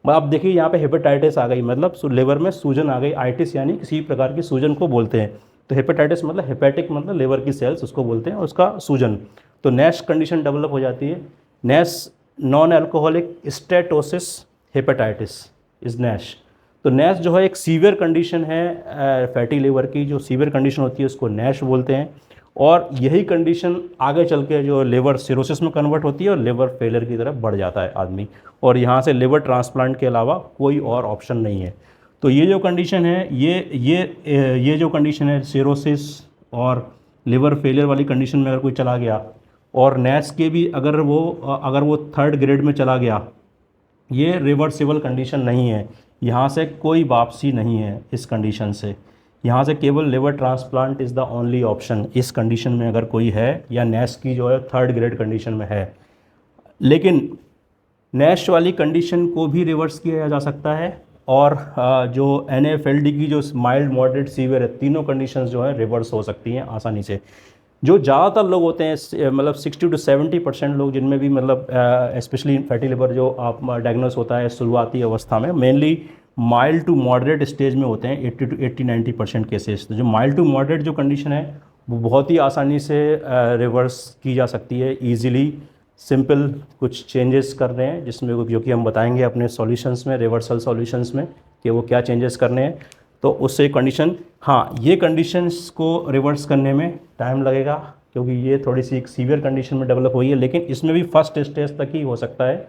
अब देखिए यहाँ पे हेपेटाइटिस आ गई, मतलब लिवर में सूजन आ गई, आइटिस यानी किसी प्रकार की सूजन को बोलते हैं। तो हेपेटाइटिस मतलब हेपेटिक मतलब लिवर की सेल्स उसको बोलते हैं, उसका सूजन। तो नैश कंडीशन डेवलप हो जाती है। NASH non alcoholic steatosis hepatitis is NASH. तो नैश जो है एक सीवियर कंडीशन है फैटी लिवर की, जो सीवियर कंडीशन होती है उसको नैश बोलते हैं। और यही कंडीशन आगे चल के जो लिवर सिरोसिस में कन्वर्ट होती है और लिवर फेलियर की तरफ बढ़ जाता है आदमी, और यहाँ से लिवर ट्रांसप्लांट के अलावा कोई और ऑप्शन नहीं है। तो ये जो कंडीशन है, ये जो कंडीशन है सिरोसिस और लिवर फेलियर वाली कंडीशन में अगर कोई चला गया, और नैश के भी अगर वो थर्ड ग्रेड में चला गया, ये रिवर्सिबल कंडीशन नहीं है, यहाँ से कोई वापसी नहीं है इस कंडीशन से। यहाँ से केवल liver transplant is the only option इस कंडीशन में अगर कोई है, या नैश की जो है थर्ड ग्रेड कंडीशन में है। लेकिन नैश वाली कंडीशन को भी रिवर्स किया जा सकता है, और जो NAFLD की जो माइल्ड मॉडरेट सीवियर है, तीनों कंडीशंस जो है रिवर्स हो सकती हैं आसानी से। जो ज़्यादातर लोग होते हैं मतलब 60 to 70% लोग, जिनमें भी मतलब स्पेशली फैटी लिवर जो आप डायग्नोस होता है शुरुआती अवस्था में, mainly mild to moderate stage में होते हैं 80 to 90% केसेस। तो जो माइल्ड टू मॉडरेट जो कंडीशन है वो बहुत ही आसानी से रिवर्स की जा सकती है ईजिली। सिंपल कुछ चेंजेस कर रहे हैं जिसमें, जो कि हम बताएंगे अपने सॉल्यूशंस में, रिवर्सल सॉल्यूशंस में, कि वो क्या चेंजेस करने हैं। तो उससे कंडीशन, हाँ, ये कंडीशंस को रिवर्स करने में टाइम लगेगा क्योंकि ये थोड़ी सी एक सीवियर कंडीशन में डेवलप हुई है, लेकिन इसमें भी फर्स्ट स्टेज तक ही हो सकता है।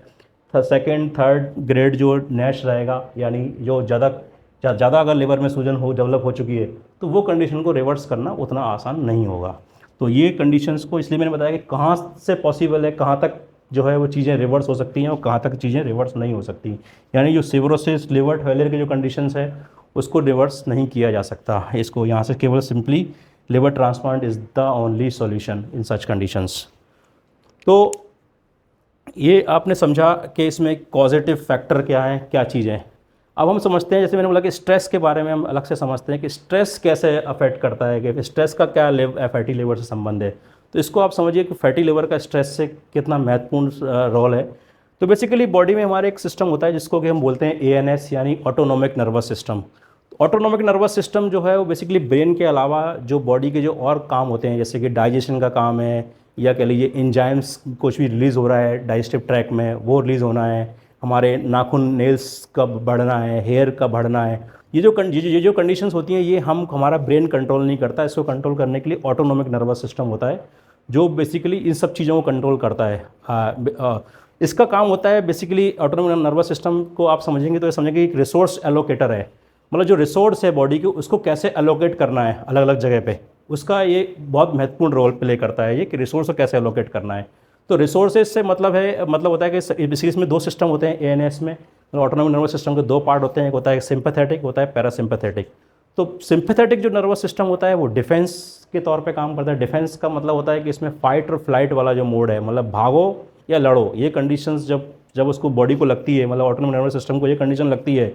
सेकेंड थर्ड ग्रेड जो नैश रहेगा, यानी जो ज़्यादा अगर लिवर में सूजन डेवलप हो चुकी है, तो वो कंडीशन को रिवर्स करना उतना आसान नहीं होगा। तो ये कंडीशंस को इसलिए मैंने बताया कि कहाँ से पॉसिबल है, कहाँ तक जो है वो चीज़ें रिवर्स हो सकती हैं और कहाँ तक चीज़ें रिवर्स नहीं हो सकती। यानी जो सिरोसिस लिवर फेलियर की जो कंडीशंस है उसको रिवर्स नहीं किया जा सकता। इसको यहाँ से केवल simply liver transplant is the only solution in such conditions. तो ये आपने समझा कि इसमें कॉजेटिव फैक्टर क्या है, क्या चीज़ें हैं। अब हम समझते हैं, जैसे मैंने बोला कि स्ट्रेस के बारे में हम अलग से समझते हैं कि स्ट्रेस कैसे अफेक्ट करता है, कि स्ट्रेस का क्या फैटी लिवर से संबंध है। तो इसको आप समझिए कि फैटी लिवर का स्ट्रेस से कितना महत्वपूर्ण रोल है। तो बेसिकली बॉडी में हमारे एक सिस्टम होता है जिसको कि हम बोलते हैं ANS, यानी autonomic nervous system. Autonomic nervous system जो है वो बेसिकली ब्रेन के अलावा जो बॉडी के जो और काम होते हैं, जैसे कि डाइजेशन का काम है, या कह लीजिए इंजाइम्स कुछ भी रिलीज़ हो रहा है डाइजेस्टिव ट्रैक में, वो रिलीज़ होना है, हमारे नाखून नेल्स का बढ़ना है, हेयर का बढ़ना है, ये जो कंडीशंस होती हैं ये हमारा ब्रेन कंट्रोल नहीं करता। इसको कंट्रोल करने के लिए ऑटोनोमिक नर्वस सिस्टम होता है जो बेसिकली इन सब चीज़ों को कंट्रोल करता है। इसका काम होता है बेसिकली, ऑटोनोमिक नर्वस सिस्टम को आप समझेंगे तो ये समझेंगे कि रिसोर्स एलोकेटर है, मतलब जो रिसोर्स है बॉडी के उसको कैसे एलोकेट करना है अलग अलग जगह पे, उसका ये बहुत महत्वपूर्ण रोल प्ले करता है ये, कि रिसोर्स को कैसे एलोकेट करना है। तो रिसोर्सेज से मतलब होता है कि बेसिकली इसमें दो सिस्टम होते हैं ANS में, ऑटोनोमिक नर्वस सिस्टम के दो पार्ट होते हैं, एक होता है सिंपैथेटिक, होता है पैरासिम्पैथेटिक। तो सिंपैथेटिक जो नर्वस सिस्टम होता है वो डिफेंस के तौर पे काम करता है। डिफेंस का मतलब होता है कि इसमें फाइट और फ्लाइट वाला जो मोड है, मतलब भागो या लड़ो, ये कंडीशंस जब उसको बॉडी को लगती है, मतलब ऑटोनोमिक नर्वस सिस्टम को ये कंडीशन लगती है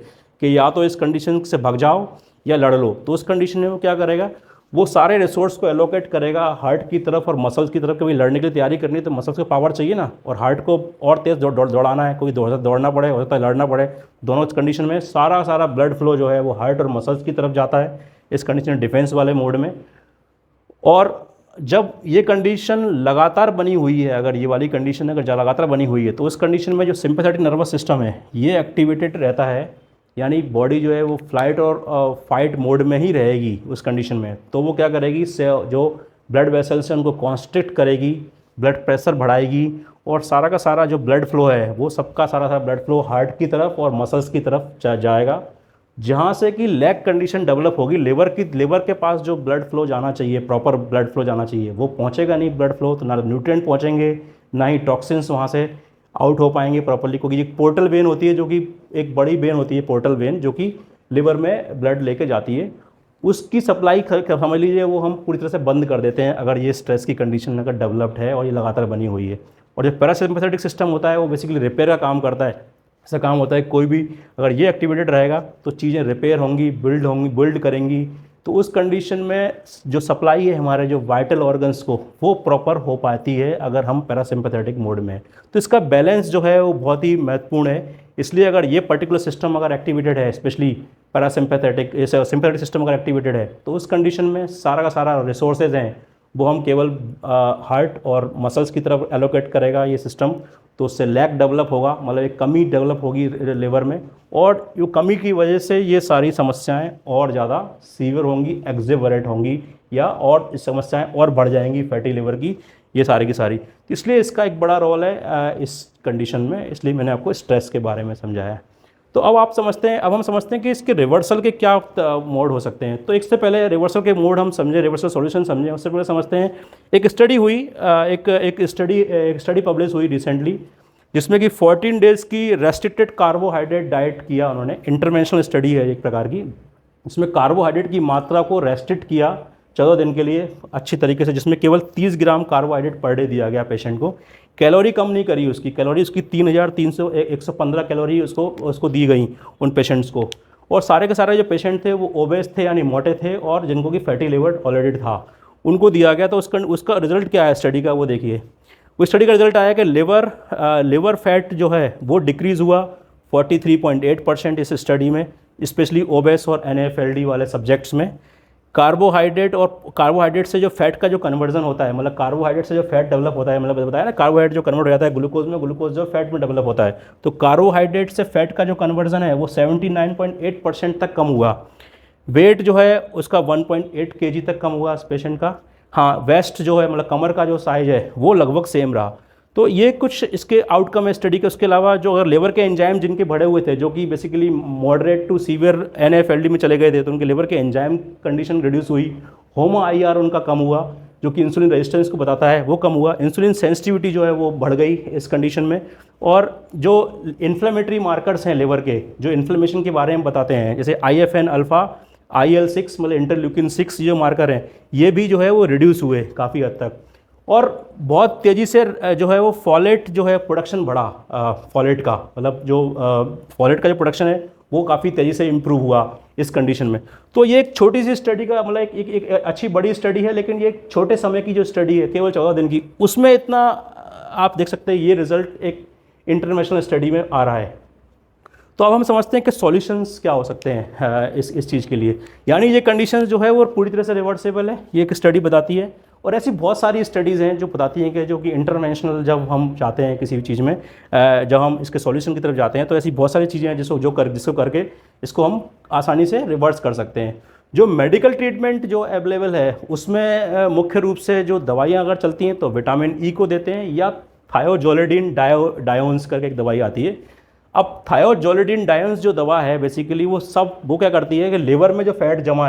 कि या तो इस कंडीशन से भाग जाओ या लड़ लो, तो उस कंडीशन में वो क्या करेगा, वो सारे रिसोर्स को एलोकेट करेगा हार्ट की तरफ और मसल्स की तरफ। कभी लड़ने के लिए तैयारी करनी है तो मसल्स को पावर चाहिए ना, और हार्ट को और तेज़ दौड़ाना है, कोई दौड़ना पड़े, हो सकता है लड़ना पड़े। दोनों कंडीशन में सारा ब्लड फ्लो जो है वो हार्ट और मसल्स की तरफ जाता है इस कंडीशन डिफेंस वाले मोड में। और जब ये कंडीशन लगातार बनी हुई है, अगर ये वाली कंडीशन अगर लगातार बनी हुई है, तो उस कंडीशन में जो सिंपैथेटिक नर्वस सिस्टम है ये एक्टिवेटेड रहता है, यानी बॉडी जो है वो फ्लाइट और फाइट मोड में ही रहेगी उस कंडीशन में। तो वो क्या करेगी, जो ब्लड वेसल्स हैं उनको कॉन्स्ट्रिक्ट करेगी, ब्लड प्रेशर बढ़ाएगी, और सारा का सारा जो ब्लड फ्लो है वो सबका सारा ब्लड फ्लो हार्ट की तरफ और मसल्स की तरफ जाएगा, जहाँ से कि लैग कंडीशन डेवलप होगी। लिवर के पास जो ब्लड फ्लो जाना चाहिए, प्रॉपर ब्लड फ्लो जाना चाहिए, वो पहुँचेगा नहीं ब्लड फ्लो, तो ना न्यूट्रिएंट पहुँचेंगे, ना ही टॉक्सिन्स वहाँ से आउट हो पाएंगे प्रॉपर्ली, क्योंकि एक पोर्टल वेन होती है जो कि एक बड़ी वेन होती है, पोर्टल वेन, जो कि लिवर में ब्लड लेके जाती है, उसकी सप्लाई समझ लीजिए वो हम पूरी तरह से बंद कर देते हैं अगर ये स्ट्रेस की कंडीशन अगर डेवलप्ड है और ये लगातार बनी हुई है। और जो पैरासिम्पैथेटिक सिस्टम होता है वो बेसिकली रिपेयर का काम करता है। ऐसा काम होता है कोई भी अगर ये एक्टिवेटेड रहेगा तो चीज़ें रिपेयर होंगी, बिल्ड करेंगी। तो उस कंडीशन में जो सप्लाई है हमारे जो वाइटल ऑर्गन्स को, वो प्रॉपर हो पाती है अगर हम पैरासिम्पैथेटिक मोड में हैं। तो इसका बैलेंस जो है वो बहुत ही महत्वपूर्ण है। इसलिए अगर ये पर्टिकुलर सिस्टम अगर एक्टिवेटेड है, स्पेशली पैरासिम्पैथेटिक सिम्पैथेटिक सिस्टम अगर एक्टिवेटेड है, तो उस कंडीशन में सारा का सारा रिसोर्सेज हैं वो हम केवल हार्ट और मसल्स की तरफ एलोकेट करेगा ये सिस्टम। तो उससे लैक डेवलप होगा, मतलब एक कमी डेवलप होगी लिवर में, और यो कमी की वजह से ये सारी समस्याएं और ज़्यादा सीवियर होंगी, एक्सेवरेट होंगी, या और समस्याएं और बढ़ जाएंगी फैटी लिवर की, ये सारी की सारी। तो इसलिए इसका एक बड़ा रोल है इस कंडीशन में, इसलिए मैंने आपको स्ट्रेस के बारे में समझाया। तो अब हम समझते हैं कि इसके रिवर्सल के क्या मोड हो सकते हैं। तो इससे पहले रिवर्सल के मोड हम समझें, रिवर्सल सॉल्यूशन समझें, उससे पहले समझते हैं एक स्टडी हुई, एक स्टडी पब्लिश हुई रिसेंटली, जिसमें कि 14 डेज़ की रेस्ट्रिक्टेड कार्बोहाइड्रेट डाइट किया उन्होंने। इंटरवेंशनल स्टडी है एक प्रकार की, इसमें कार्बोहाइड्रेट की मात्रा को रेस्ट्रिक्ट किया 14 दिन के लिए अच्छी तरीके से, जिसमें केवल 30 ग्राम कार्बोहाइड्रेट पर डे दिया गया पेशेंट को। कैलोरी कम नहीं करी उसकी, कैलोरी उसकी 115 कैलोरी उसको दी गई उन पेशेंट्स को। और सारे के सारे जो पेशेंट थे वो ओबेस थे, यानी मोटे थे, और जिनको कि फैटी लिवर ऑलरेडी था, उनको दिया गया। तो उसका रिजल्ट क्या है स्टडी का, वो देखिए। वो स्टडी का रिजल्ट आया कि लिवर फैट जो है वो डिक्रीज़ हुआ 43.8% इस स्टडी में, स्पेशली ओबेस और NAFLD वाले सब्जेक्ट्स में। कार्बोहाइड्रेट से जो फैट का जो कन्वर्जन होता है, मतलब कार्बोहाइड्रेट से जो फैट डेवलप होता है, मतलब बताया ना, कार्बोहाइड्रेट जो कन्वर्ट हो जाता है ग्लूकोज में, ग्लूकोज जो फैट में डेवलप होता है, तो कार्बोहाइड्रेट से फैट का जो कन्वर्जन है वो 79.8% तक कम हुआ। वेट जो है उसका 1.8 kg तक कम हुआ इस पेशेंट का। हाँ, वेस्ट जो है, मतलब कमर का जो साइज है वो लगभग सेम रहा। तो ये कुछ इसके आउटकम है स्टडी के। उसके अलावा जो अगर लिवर के एंजाइम जिनके बढ़े हुए थे, जो कि basically moderate to severe NAFLD में चले गए थे, तो उनके लिवर के एंजाइम कंडीशन रिड्यूस हुई। होमो IR उनका कम हुआ, जो कि इंसुलिन रेजिस्टेंस को बताता है, वो कम हुआ। इंसुलिन सेंसिटिविटी जो है वो बढ़ गई इस कंडीशन में। और जो इन्फ्लेमेटरी मार्कर्स हैं लिवर के, जो इन्फ्लेमेशन के बारे में बताते हैं, जैसे IFN अल्फ़ा, IL-6 मतलब इंटरल्यूकिन 6 जो मार्कर हैं, ये भी जो है वो रिड्यूस हुए काफ़ी हद तक। और बहुत तेज़ी से जो है वो फॉलेट जो है प्रोडक्शन बढ़ा, फॉलेट का, मतलब जो फॉलेट का जो प्रोडक्शन है वो काफ़ी तेज़ी से इम्प्रूव हुआ इस कंडीशन में। तो ये एक छोटी सी स्टडी का, मतलब एक अच्छी बड़ी स्टडी है, लेकिन ये एक छोटे समय की जो स्टडी है केवल 14 दिन की, उसमें इतना आप देख सकते हैं ये रिज़ल्ट एक इंटरनेशनल स्टडी में आ रहा है। तो अब हम समझते हैं कि सॉल्यूशंस क्या हो सकते हैं इस चीज़ के लिए। यानी ये कंडीशंस जो है वो पूरी तरह से रिवर्सेबल है, ये एक स्टडी बताती है। और ऐसी बहुत सारी स्टडीज़ हैं जो बताती हैं कि जो कि इंटरवेंशनल जब हम चाहते हैं किसी भी चीज़ में, जब हम इसके सॉल्यूशन की तरफ जाते हैं, तो ऐसी बहुत सारी चीज़ें हैं जिसको करके इसको हम आसानी से रिवर्स कर सकते हैं। जो मेडिकल ट्रीटमेंट जो अवेलेबल है उसमें मुख्य रूप से जो दवाइयाँ अगर चलती हैं तो विटामिन E को देते हैं, या थायोजोलिडिन डायोन्स करके एक दवाई आती है। अब थायोजोलिडिन डायोन्स जो दवा है बेसिकली वो क्या करती है कि लिवर में जो फैट जमा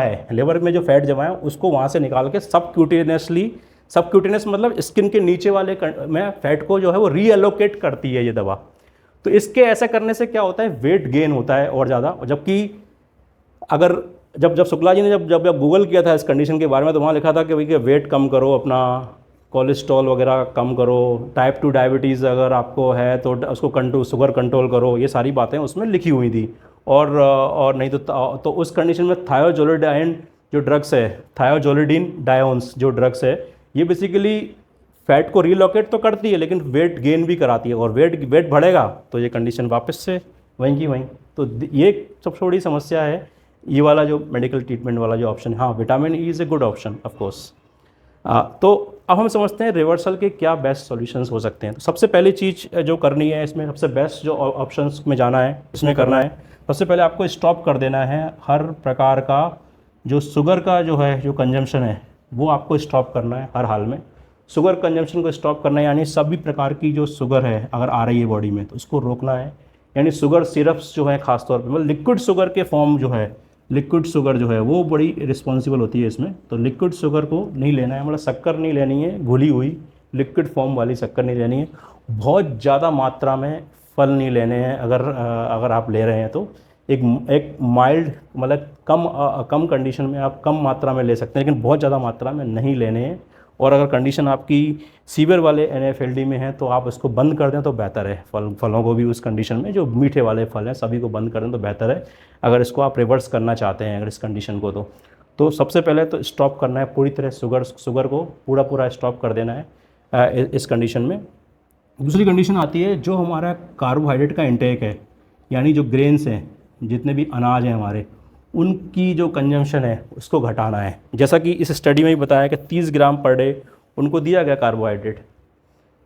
है उसको वहाँ से निकाल के सबक्यूटेनियस मतलब स्किन के नीचे वाले में फैट को जो है वो रीएलोकेट करती है ये दवा। तो इसके ऐसा करने से क्या होता है, वेट गेन होता है और ज़्यादा। जबकि अगर जब शुक्ला जी ने जब गूगल किया था इस कंडीशन के बारे में, तो वहाँ लिखा था कि भाई वेट कम करो, अपना कोलेस्ट्रॉल वगैरह कम करो, टाइप 2 डायबिटीज़ अगर आपको है तो उसको शुगर कंट्रोल करो, ये सारी बातें उसमें लिखी हुई थी। और नहीं तो उस कंडीशन में थायोजोलिडाइन जो ड्रग्स है, थायोजोलिडिन डायोन्स जो ड्रग्स है, ये बेसिकली फैट को रीलोकेट तो करती है लेकिन वेट गेन भी कराती है, और वेट बढ़ेगा तो ये कंडीशन वापस से वहीं की वहीं। तो ये सबसे बड़ी समस्या है ये वाला जो मेडिकल ट्रीटमेंट वाला जो ऑप्शन है। हाँ, vitamin E is a good option of course. तो अब हम समझते हैं रिवर्सल के क्या बेस्ट सॉल्यूशंस हो सकते हैं। तो सबसे पहली चीज़ जो करनी है इसमें, सबसे बेस्ट जो ऑप्शंस में जाना है, इसमें करना है, सबसे पहले आपको स्टॉप कर देना है हर प्रकार का जो शुगर का जो कंजम्पशन है वो आपको स्टॉप करना है हर हाल में। शुगर कंजम्पशन को स्टॉप करना है, यानी सभी प्रकार की जो शुगर है अगर आ रही है बॉडी में तो उसको रोकना है। यानी शुगर सिरप्स जो है ख़ासतौर पर, मतलब लिक्विड शुगर के फॉर्म जो है, लिक्विड शुगर जो है वो बड़ी रिस्पॉन्सिबल होती है इसमें। तो लिक्विड शुगर को नहीं लेना है, मतलब शक्कर नहीं लेनी है घुली हुई, लिक्विड फॉर्म वाली शक्कर नहीं लेनी है। बहुत ज़्यादा मात्रा में फल नहीं लेने हैं। अगर आप ले रहे हैं तो एक माइल्ड मतलब कम कंडीशन में आप कम मात्रा में ले सकते हैं, लेकिन बहुत ज़्यादा मात्रा में नहीं लेने हैं। और अगर कंडीशन आपकी सीवियर वाले NAFLD में है तो आप उसको बंद कर दें तो बेहतर है। फलों को भी उस कंडीशन में, जो मीठे वाले फल हैं सभी को बंद कर दें तो बेहतर है, अगर इसको आप रिवर्स करना चाहते हैं अगर इस कंडीशन को। तो सबसे पहले तो स्टॉप करना है पूरी तरह, शुगर को पूरा स्टॉप कर देना है इस कंडीशन में। दूसरी कंडीशन आती है जो हमारा कार्बोहाइड्रेट का इंटेक है, यानी जो ग्रेन्स हैं, जितने भी अनाज हैं हमारे, उनकी जो कंजम्पशन है उसको घटाना है। जैसा कि इस स्टडी में ही बताया कि 30 ग्राम पर डे उनको दिया गया कार्बोहाइड्रेट।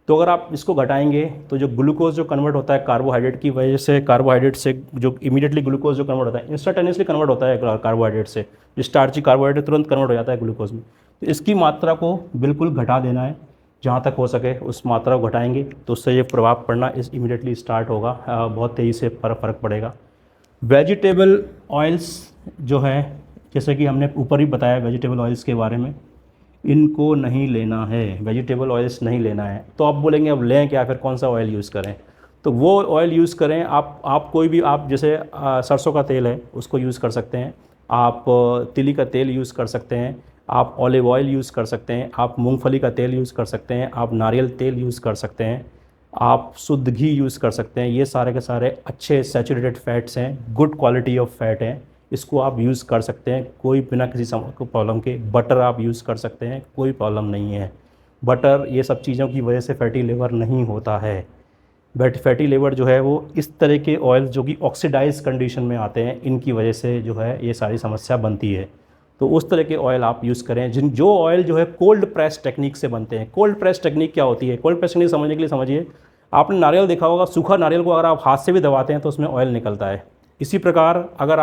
तो अगर आप इसको घटाएंगे तो जो ग्लूकोज जो कन्वर्ट होता है कार्बोहाइड्रेट की वजह से, कार्बोहाइड्रेट से जो इमीडिएटली ग्लूकोज जो कन्वर्ट होता है, इंस्टेंटेनियसली कन्वर्ट होता है कार्बोहाइड्रेट से, जो स्टार्ची कार्बोहाइड्रेट तुरंत कन्वर्ट हो जाता है ग्लूकोज में। तो इसकी मात्रा को बिल्कुल घटा देना है, जहाँ तक हो सके उस मात्रा को घटाएंगे तो उससे ये प्रभाव पड़ना इमीडिएटली स्टार्ट होगा, बहुत तेज़ी से फ़र्क पड़ेगा। वेजिटेबल ऑयल्स जो है, जैसे कि हमने ऊपर ही बताया वेजिटेबल ऑयल्स के बारे में, इनको नहीं लेना है, वेजिटेबल ऑयल्स नहीं लेना है। तो आप बोलेंगे अब लें क्या, फिर कौन सा ऑयल यूज़ करें? तो वो ऑयल यूज़ करें आप कोई भी, आप जैसे सरसों का तेल है उसको यूज़ कर सकते हैं, आप तिली का तेल यूज़ कर सकते हैं, आप ऑलिव ऑयल यूज़ कर सकते हैं, आप मूंगफली का तेल यूज़ कर सकते हैं, आप नारियल तेल यूज़ कर सकते हैं, आप शुद्ध घी यूज़ कर सकते हैं। ये सारे के सारे अच्छे सैचुरेटेड फैट्स हैं, गुड क्वालिटी ऑफ फैट हैं, इसको आप यूज़ कर सकते हैं कोई बिना किसी प्रॉब्लम के। बटर आप यूज़ कर सकते हैं, कोई प्रॉब्लम नहीं है। बटर, ये सब चीज़ों की वजह से फैटी लिवर नहीं होता है। बट फैटी लिवर जो है वो इस तरह के ऑयल जो कि ऑक्सीडाइज कंडीशन में आते हैं, इनकी वजह से जो है ये सारी समस्या बनती है। तो उस तरह के ऑयल आप यूज़ करें जो ऑयल जो है कोल्ड प्रेस टेक्निक से बनते हैं। कोल्ड प्रेस टेक्निक क्या होती है? कोल्ड प्रेस टेक्निक समझने के लिए समझिए, आपने नारियल देखा होगा, सूखा नारियल को अगर आप हाथ से भी दबाते हैं तो उसमें ऑयल निकलता है। इसी प्रकार अगर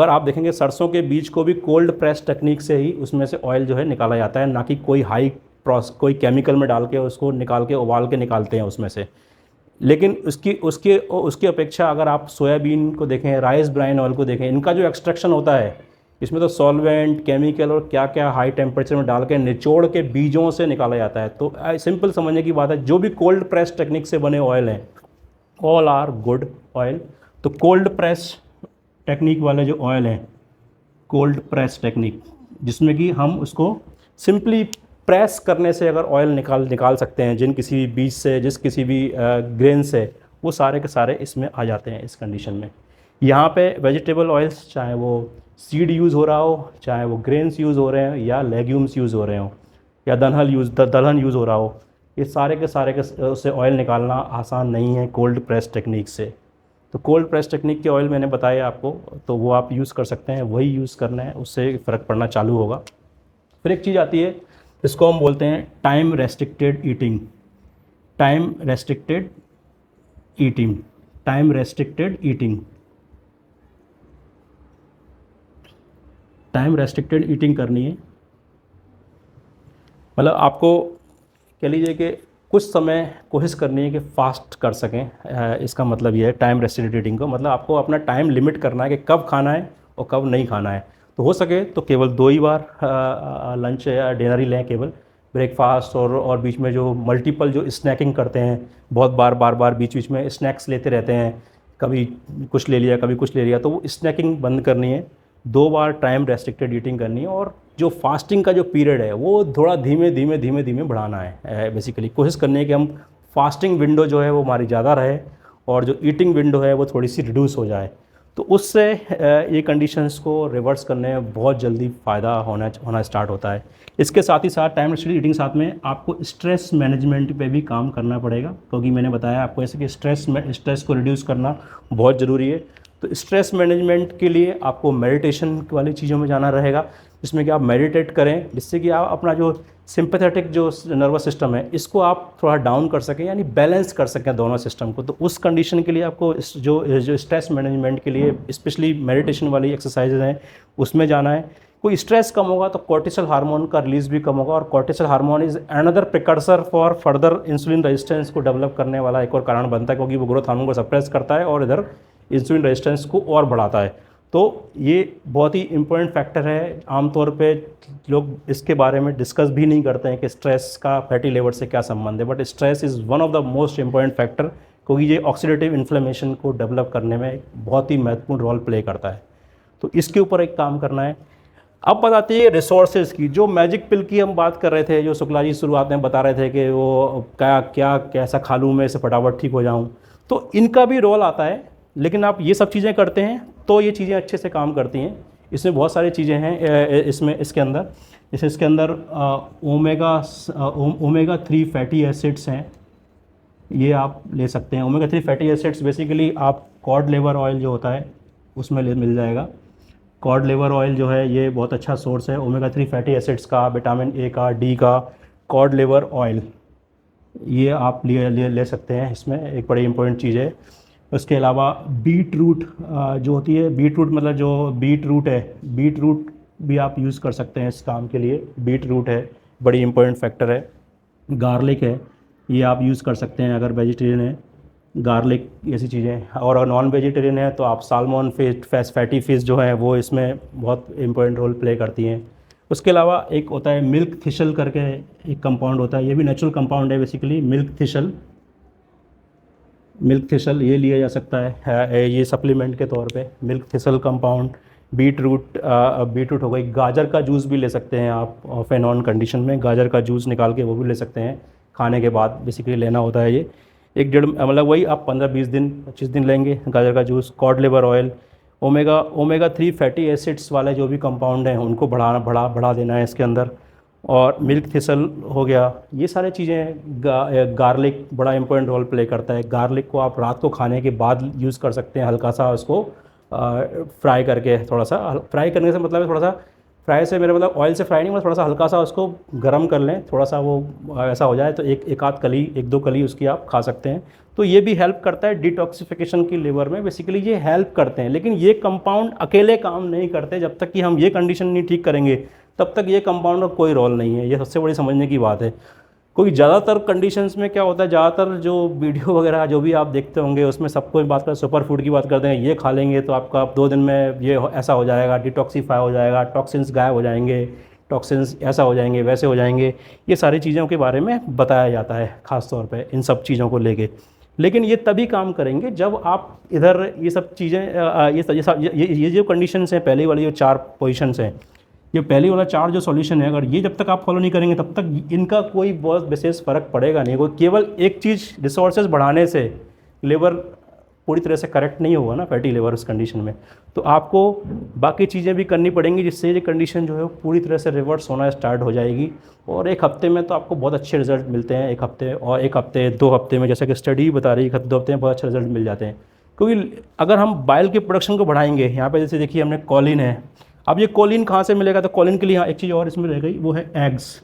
आप देखेंगे सरसों के बीज को भी कोल्ड प्रेस टेक्निक से ही उसमें से ऑयल जो है निकाला जाता है, ना कि कोई केमिकल में डाल के उसको निकाल के उबाल के निकालते हैं उसमें से। लेकिन उसकी अपेक्षा अगर आप सोयाबीन को देखें, राइस ब्राइन ऑयल को देखें, इनका जो एक्सट्रैक्शन होता है इसमें तो सॉल्वेंट, केमिकल और क्या क्या हाई टेम्परेचर में डाल के निचोड़ के बीजों से निकाला जाता है। तो सिंपल समझने की बात है, जो भी कोल्ड प्रेस टेक्निक से बने ऑयल हैं ऑल आर गुड ऑयल। तो कोल्ड प्रेस टेक्निक वाले जो ऑयल हैं, कोल्ड प्रेस टेक्निक, जिसमें कि हम उसको सिंपली प्रेस करने से अगर ऑयल निकाल सकते हैं, किसी भी बीज से, किसी भी ग्रेन से, वो सारे के सारे इसमें आ जाते हैं इस कंडीशन में। यहाँ पे वेजिटेबल ऑयल्स, चाहे वो सीड यूज़ हो रहा हो, चाहे वो ग्रेन्स यूज़ हो रहे हो, या लेग्यूम्स यूज़ हो रहे हो, या दलहन यूज़ हो रहा हो, ये सारे के उससे ऑयल निकालना आसान नहीं है कोल्ड प्रेस टेक्निक से। तो कोल्ड प्रेस टेक्निक के ऑयल मैंने बताया आपको, तो वो आप यूज़ कर सकते हैं, वही यूज़ करना है, उससे फ़र्क पड़ना चालू होगा। फिर एक चीज़ आती है, इसको हम बोलते हैं time restricted eating. Time restricted eating, time restricted eating, time restricted eating करनी है। मतलब आपको कह लीजिए कि कुछ समय कोशिश करनी है कि फास्ट कर सकें। इसका मतलब ये है टाइम रेस्ट्रिक्टेड ईटिंग को, मतलब आपको अपना टाइम लिमिट करना है कि कब खाना है और कब नहीं खाना है। तो हो सके तो केवल 2 ही बार लंच या डिनर ही लें, केवल ब्रेकफास्ट और बीच में जो मल्टीपल जो स्नैकिंग करते हैं, बहुत बार बीच में स्नैक्स लेते रहते हैं, कभी कुछ ले लिया कभी कुछ ले लिया, तो वो स्नैकिंग बंद करनी है। 2 बार टाइम रेस्ट्रिक्टेड ईटिंग करनी है। और जो फास्टिंग का जो पीरियड है वो थोड़ा धीमे बढ़ाना है। बेसिकली कोशिश करनी है कि हम फास्टिंग विंडो जो है वो हमारी ज़्यादा रहे और जो ईटिंग विंडो है वो थोड़ी सी रिड्यूस हो जाए। तो उससे ये कंडीशंस को रिवर्स करने में बहुत जल्दी फ़ायदा होना स्टार्ट होता है। इसके साथ ही साथ टाइम रेस्ट्रिक्टेड ईटिंग साथ में आपको स्ट्रेस मैनेजमेंट पे भी काम करना पड़ेगा, क्योंकि मैंने बताया आपको ऐसे कि स्ट्रेस को रिड्यूस करना बहुत ज़रूरी है। तो स्ट्रेस मैनेजमेंट के लिए आपको मेडिटेशन वाली चीज़ों में जाना रहेगा, जिसमें कि आप मेडिटेट करें, जिससे कि आप अपना जो सिंपैथेटिक जो नर्वस सिस्टम है इसको आप थोड़ा डाउन कर सकें, यानी बैलेंस कर सकें दोनों सिस्टम को। तो उस कंडीशन के लिए आपको जो स्ट्रेस मैनेजमेंट के लिए स्पेशली मेडिटेशन वाली एक्सरसाइजेज हैं उसमें जाना है। कोई स्ट्रेस कम होगा तो कॉर्टिसोल हार्मोन का रिलीज़ भी कम होगा, और cortisol hormone is another precursor for further insulin resistance को डेवलप करने वाला एक और कारण बनता है, क्योंकि वो ग्रोथ हार्मोन को सप्रेस करता है और इधर इंसुलिन रेजिस्टेंस को और बढ़ाता है। तो ये बहुत ही इम्पोर्टेंट फैक्टर है। आमतौर पे लोग इसके बारे में डिस्कस भी नहीं करते हैं कि स्ट्रेस का फैटी लिवर से क्या संबंध है, but stress is one of the most important factor, क्योंकि ये ऑक्सीडेटिव इन्फ्लेमेशन को डेवलप करने में बहुत ही महत्वपूर्ण रोल प्ले करता है। तो इसके ऊपर एक काम करना है। अब बात आती है रिसोर्सेज की। जो मैजिक पिल की हम बात कर रहे थे, जो शुक्ला जी शुरुआत में बता रहे थे कि वो क्या क्या कैसा खा लूँ मैं, इससे फटाफट ठीक हो जाऊँ, तो इनका भी रोल आता है। लेकिन आप ये सब चीज़ें करते हैं तो ये चीज़ें अच्छे से काम करती हैं। इसमें बहुत सारी चीज़ें हैं इसमें, इसके अंदर, जैसे इसके अंदर ओमेगा 3 फैटी एसिड्स हैं, ये आप ले सकते हैं। ओमेगा 3 फैटी एसिड्स बेसिकली आप कॉड लिवर ऑयल जो होता है उसमें मिल जाएगा। कॉड लिवर ऑयल जो है ये बहुत अच्छा सोर्स है ओमेगा 3 फैटी एसिड्स का, विटामिन ए का, डी का। कॉड लिवर ऑयल ये आप ले सकते हैं, इसमें एक बड़ी इंपॉर्टेंट चीज़ है। उसके अलावा बीट रूट जो होती है, बीट रूट मतलब जो बीट रूट है, बीट रूट भी आप यूज़ कर सकते हैं इस काम के लिए। बीट रूट है, बड़ी इंपॉर्टेंट फैक्टर है। गार्लिक है, ये आप यूज़ कर सकते हैं अगर वेजिटेरियन है, गार्लिक ऐसी चीज़ें। और नॉन वेजिटेरियन है तो आप साल्मन फिश, फैटी फिश जो है वो इसमें बहुत इंपॉर्टेंट रोल प्ले करती हैं। उसके अलावा एक होता है मिल्क थिसल करके एक कंपाउंड होता है, ये भी नेचुरल कंपाउंड है basically, milk thistle. Milk thistle ये लिया जा सकता है ये सप्लीमेंट के तौर पे, milk thistle compound. Beet root हो गई। गाजर का जूस भी ले सकते हैं आप ऑफ एंड ऑन कंडीशन में, गाजर का जूस निकाल के वो भी ले सकते हैं, खाने के बाद बेसिकली लेना होता है ये। एक डेढ़ मतलब वही आप 15-20 दिन 25 दिन लेंगे गाजर का juice. Cod liver oil, omega 3 fatty acids वाले जो भी कंपाउंड हैं उनको बढ़ा देना है इसके अंदर। और मिल्क थिसल हो गया, ये सारी चीज़ें। गार्लिक बड़ा इंपॉर्टेंट रोल प्ले करता है। गार्लिक को आप रात को खाने के बाद यूज़ कर सकते हैं, हल्का सा उसको फ्राई करके, थोड़ा सा फ्राई करने से मतलब है थोड़ा सा फ्राई से मेरा मतलब ऑयल से फ्राई नहीं, मतलब थोड़ा सा हल्का सा उसको गर्म कर लें, थोड़ा सा वो ऐसा हो जाए तो एक आध कली, एक दो कली उसकी आप खा सकते हैं। तो ये भी हेल्प करता है डिटॉक्सिफिकेशन की लिवर में, बेसिकली ये हेल्प करते हैं। लेकिन ये कंपाउंड अकेले काम नहीं करते, जब तक कि हम ये कंडीशन नहीं ठीक करेंगे तब तक ये कंपाउंड का कोई रोल नहीं है। ये सबसे बड़ी समझने की बात है। क्योंकि ज़्यादातर कंडीशंस में क्या होता है, ज़्यादातर जो वीडियो वगैरह जो भी आप देखते होंगे उसमें सबको बात करते, सुपर फूड की बात करते हैं, ये खा लेंगे तो आपका 2 दिन में ये ऐसा हो जाएगा, डिटॉक्सीफाई हो जाएगा, टॉक्सिन्स गायब हो जाएंगे, टॉक्सिन्स ऐसा हो जाएंगे, वैसे हो जाएंगे। ये सारी चीज़ों के बारे में बताया जाता है ख़ास तौर पे इन सब चीज़ों को लेके। लेकिन ये तभी काम करेंगे जब आप इधर ये सब चीज़ें ये जो कंडीशंस हैं, पहले वाली जो 4 पोजीशंस हैं, ये पहली वाला 4 जो सॉल्यूशन है, अगर ये जब तक आप फॉलो नहीं करेंगे तब तक इनका कोई बहुत विशेष फ़र्क पड़ेगा नहीं। कोई केवल एक चीज़ रिसोर्सेज बढ़ाने से लिवर पूरी तरह से करेक्ट नहीं होगा ना, फैटी लिवर उस कंडीशन में। तो आपको बाकी चीज़ें भी करनी पड़ेंगी जिससे ये कंडीशन जो है पूरी तरह से रिवर्स होना स्टार्ट हो जाएगी। और 1 हफ्ते में तो आपको बहुत अच्छे रिजल्ट मिलते हैं, 1 हफ्ते और 1 हफ्ते 2 हफ्ते में, जैसा कि स्टडी बता रही है 2 हफ्ते में बहुत अच्छे रिजल्ट मिल जाते हैं। क्योंकि अगर हम बाइल के प्रोडक्शन को बढ़ाएंगे, यहाँ पे जैसे देखिए हमने कॉलिन है, अब ये कॉलिन कहाँ से मिलेगा, तो कॉलिन के लिए यहाँ एक चीज़ और इसमें रह गई, वो है एग्स।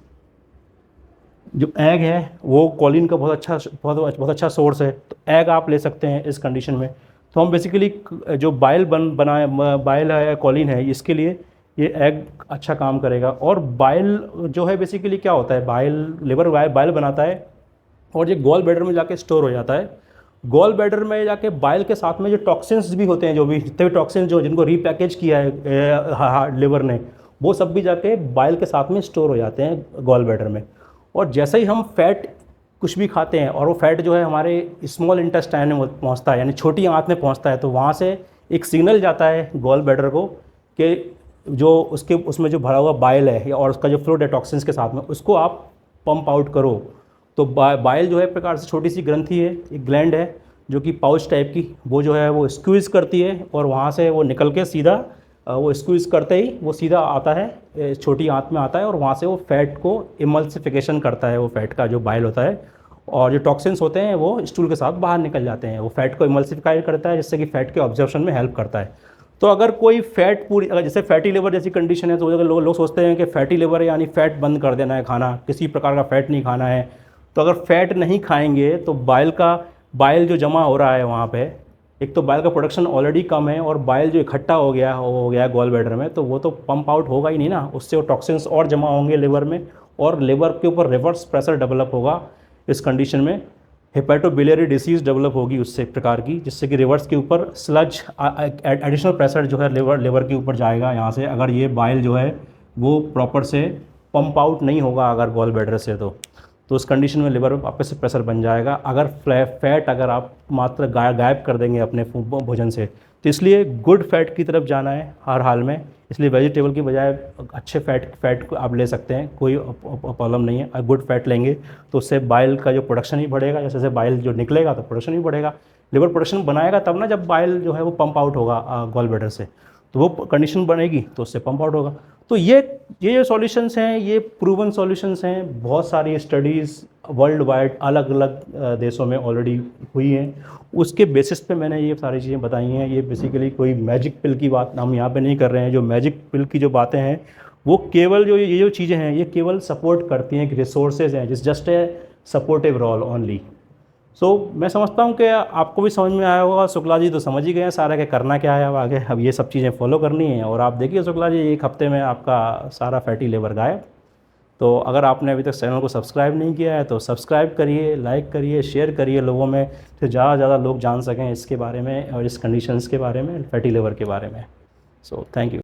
जो एग है वो कॉलिन का बहुत अच्छा सोर्स है। तो एग आप ले सकते हैं इस कंडीशन में। तो हम बेसिकली जो बाइल है, कॉलिन है, इसके लिए ये एग अच्छा काम करेगा। और बाइल जो है बेसिकली क्या होता है, लिवर बाइल बनाता है और ये गॉल ब्लैडर में जाके स्टोर हो जाता है। गॉल ब्लैडर में जाके बाइल के साथ में जो टॉक्सिन्स भी होते हैं, जो भी जितने भी टॉक्सिन्स जो जिनको रीपैकेज किया है लिवर ने, वो सब भी जाके बाइल के साथ में स्टोर हो जाते हैं गॉल ब्लैडर में। और जैसे ही हम फैट कुछ भी खाते हैं और वो फैट जो है हमारे स्मॉल इंटेस्टाइन में पहुंचता है, यानी छोटी आंत में पहुंचता है, तो वहाँ से एक सिग्नल जाता है गॉल ब्लैडर को कि जो उसमें जो भरा हुआ बाइल है और उसका जो फ्लूइड है टॉक्सिन्स के साथ में, उसको आप पंप आउट करो। तो बाइल जो है एक प्रकार से छोटी सी ग्रंथि है, एक ग्लैंड है जो कि पाउच टाइप की, वो जो है वो स्क्वीज़ करती है और वहाँ से वो निकल के सीधा वो स्क्वीज़ करते ही वो सीधा आता है, छोटी आंत में आता है और वहाँ से वो फैट को इमल्सिफिकेशन करता है, वो फैट का जो बाइल होता है। और जो टॉक्सिन्स होते हैं वो स्टूल के साथ बाहर निकल जाते हैं। वो फैट को इमल्सिफाई करता है जिससे कि फैट के ऑब्जर्प्शन में हेल्प करता है। तो अगर कोई फैट अगर जैसे फैटी लिवर जैसी कंडीशन है, तो अगर लोग सोचते हैं कि फैटी लिवर है यानी फ़ैट बंद कर देना है खाना, किसी प्रकार का फ़ैट नहीं खाना है। तो अगर फैट नहीं खाएंगे तो बाइल जो जमा हो रहा है वहाँ पे, एक तो बाइल का प्रोडक्शन ऑलरेडी कम है और बाइल जो इकट्ठा हो गया गॉल ब्लैडर में, तो वो तो पंप आउट होगा ही नहीं ना, उससे वो टॉक्सिन्स और जमा होंगे लिवर में और लिवर के ऊपर रिवर्स प्रेशर डेवलप होगा इस कंडीशन में। हेपेटोबिलियरी डिसीज़ डेवलप होगी उससे एक प्रकार की, जिससे कि रिवर्स के ऊपर स्लज एडिशनल प्रेशर जो है लिवर के ऊपर जाएगा यहाँ से, अगर ये बाइल जो है वो प्रॉपर से पंप आउट नहीं होगा अगर गॉल ब्लैडर से, तो उस कंडीशन में लिवर में वापस से प्रेशर बन जाएगा। अगर फैट अगर आप मात्र गायब कर देंगे अपने भोजन से, तो इसलिए गुड फैट की तरफ जाना है हर हाल में। इसलिए वेजिटेबल की बजाय अच्छे फैट को आप ले सकते हैं, कोई प्रॉब्लम नहीं है। गुड फैट लेंगे तो उससे बाइल का जो प्रोडक्शन ही बढ़ेगा, जैसे बाइल जो निकलेगा तो प्रोडक्शन ही बढ़ेगा। लिवर प्रोडक्शन बनाएगा तब ना जब बाइल जो है वो पंप आउट होगा गॉल ब्लैडर से, तो वो कंडीशन बनेगी तो उससे पंप आउट होगा। तो ये जो सॉल्यूशंस हैं ये प्रूवन सॉल्यूशंस हैं। बहुत सारी स्टडीज़ वर्ल्ड वाइड अलग अलग देशों में ऑलरेडी हुई हैं, उसके बेसिस पे मैंने ये सारी चीज़ें बताई हैं। ये बेसिकली कोई मैजिक पिल की बात हम यहाँ पे नहीं कर रहे हैं। जो मैजिक पिल की जो बातें हैं वो केवल ये जो चीज़ें हैं ये केवल सपोर्ट करती हैं कि रिसोर्सेज हैं, just a supportive role only. मैं समझता हूँ कि आपको भी समझ में आया होगा। शुक्ला जी तो समझ ही गए हैं सारा कि करना क्या है अब आगे। अब ये सब चीज़ें फॉलो करनी है और आप देखिए शुक्ला जी, एक हफ्ते में आपका सारा फैटी लिवर गायब। तो अगर आपने अभी तक चैनल को सब्सक्राइब नहीं किया है तो सब्सक्राइब करिए, लाइक करिए, शेयर करिए लोगों में, तो ज़्यादा से ज़्यादा लोग जान सकें इसके बारे में और इस कंडीशंस के बारे में, फैटी लिवर के बारे में। Thank you.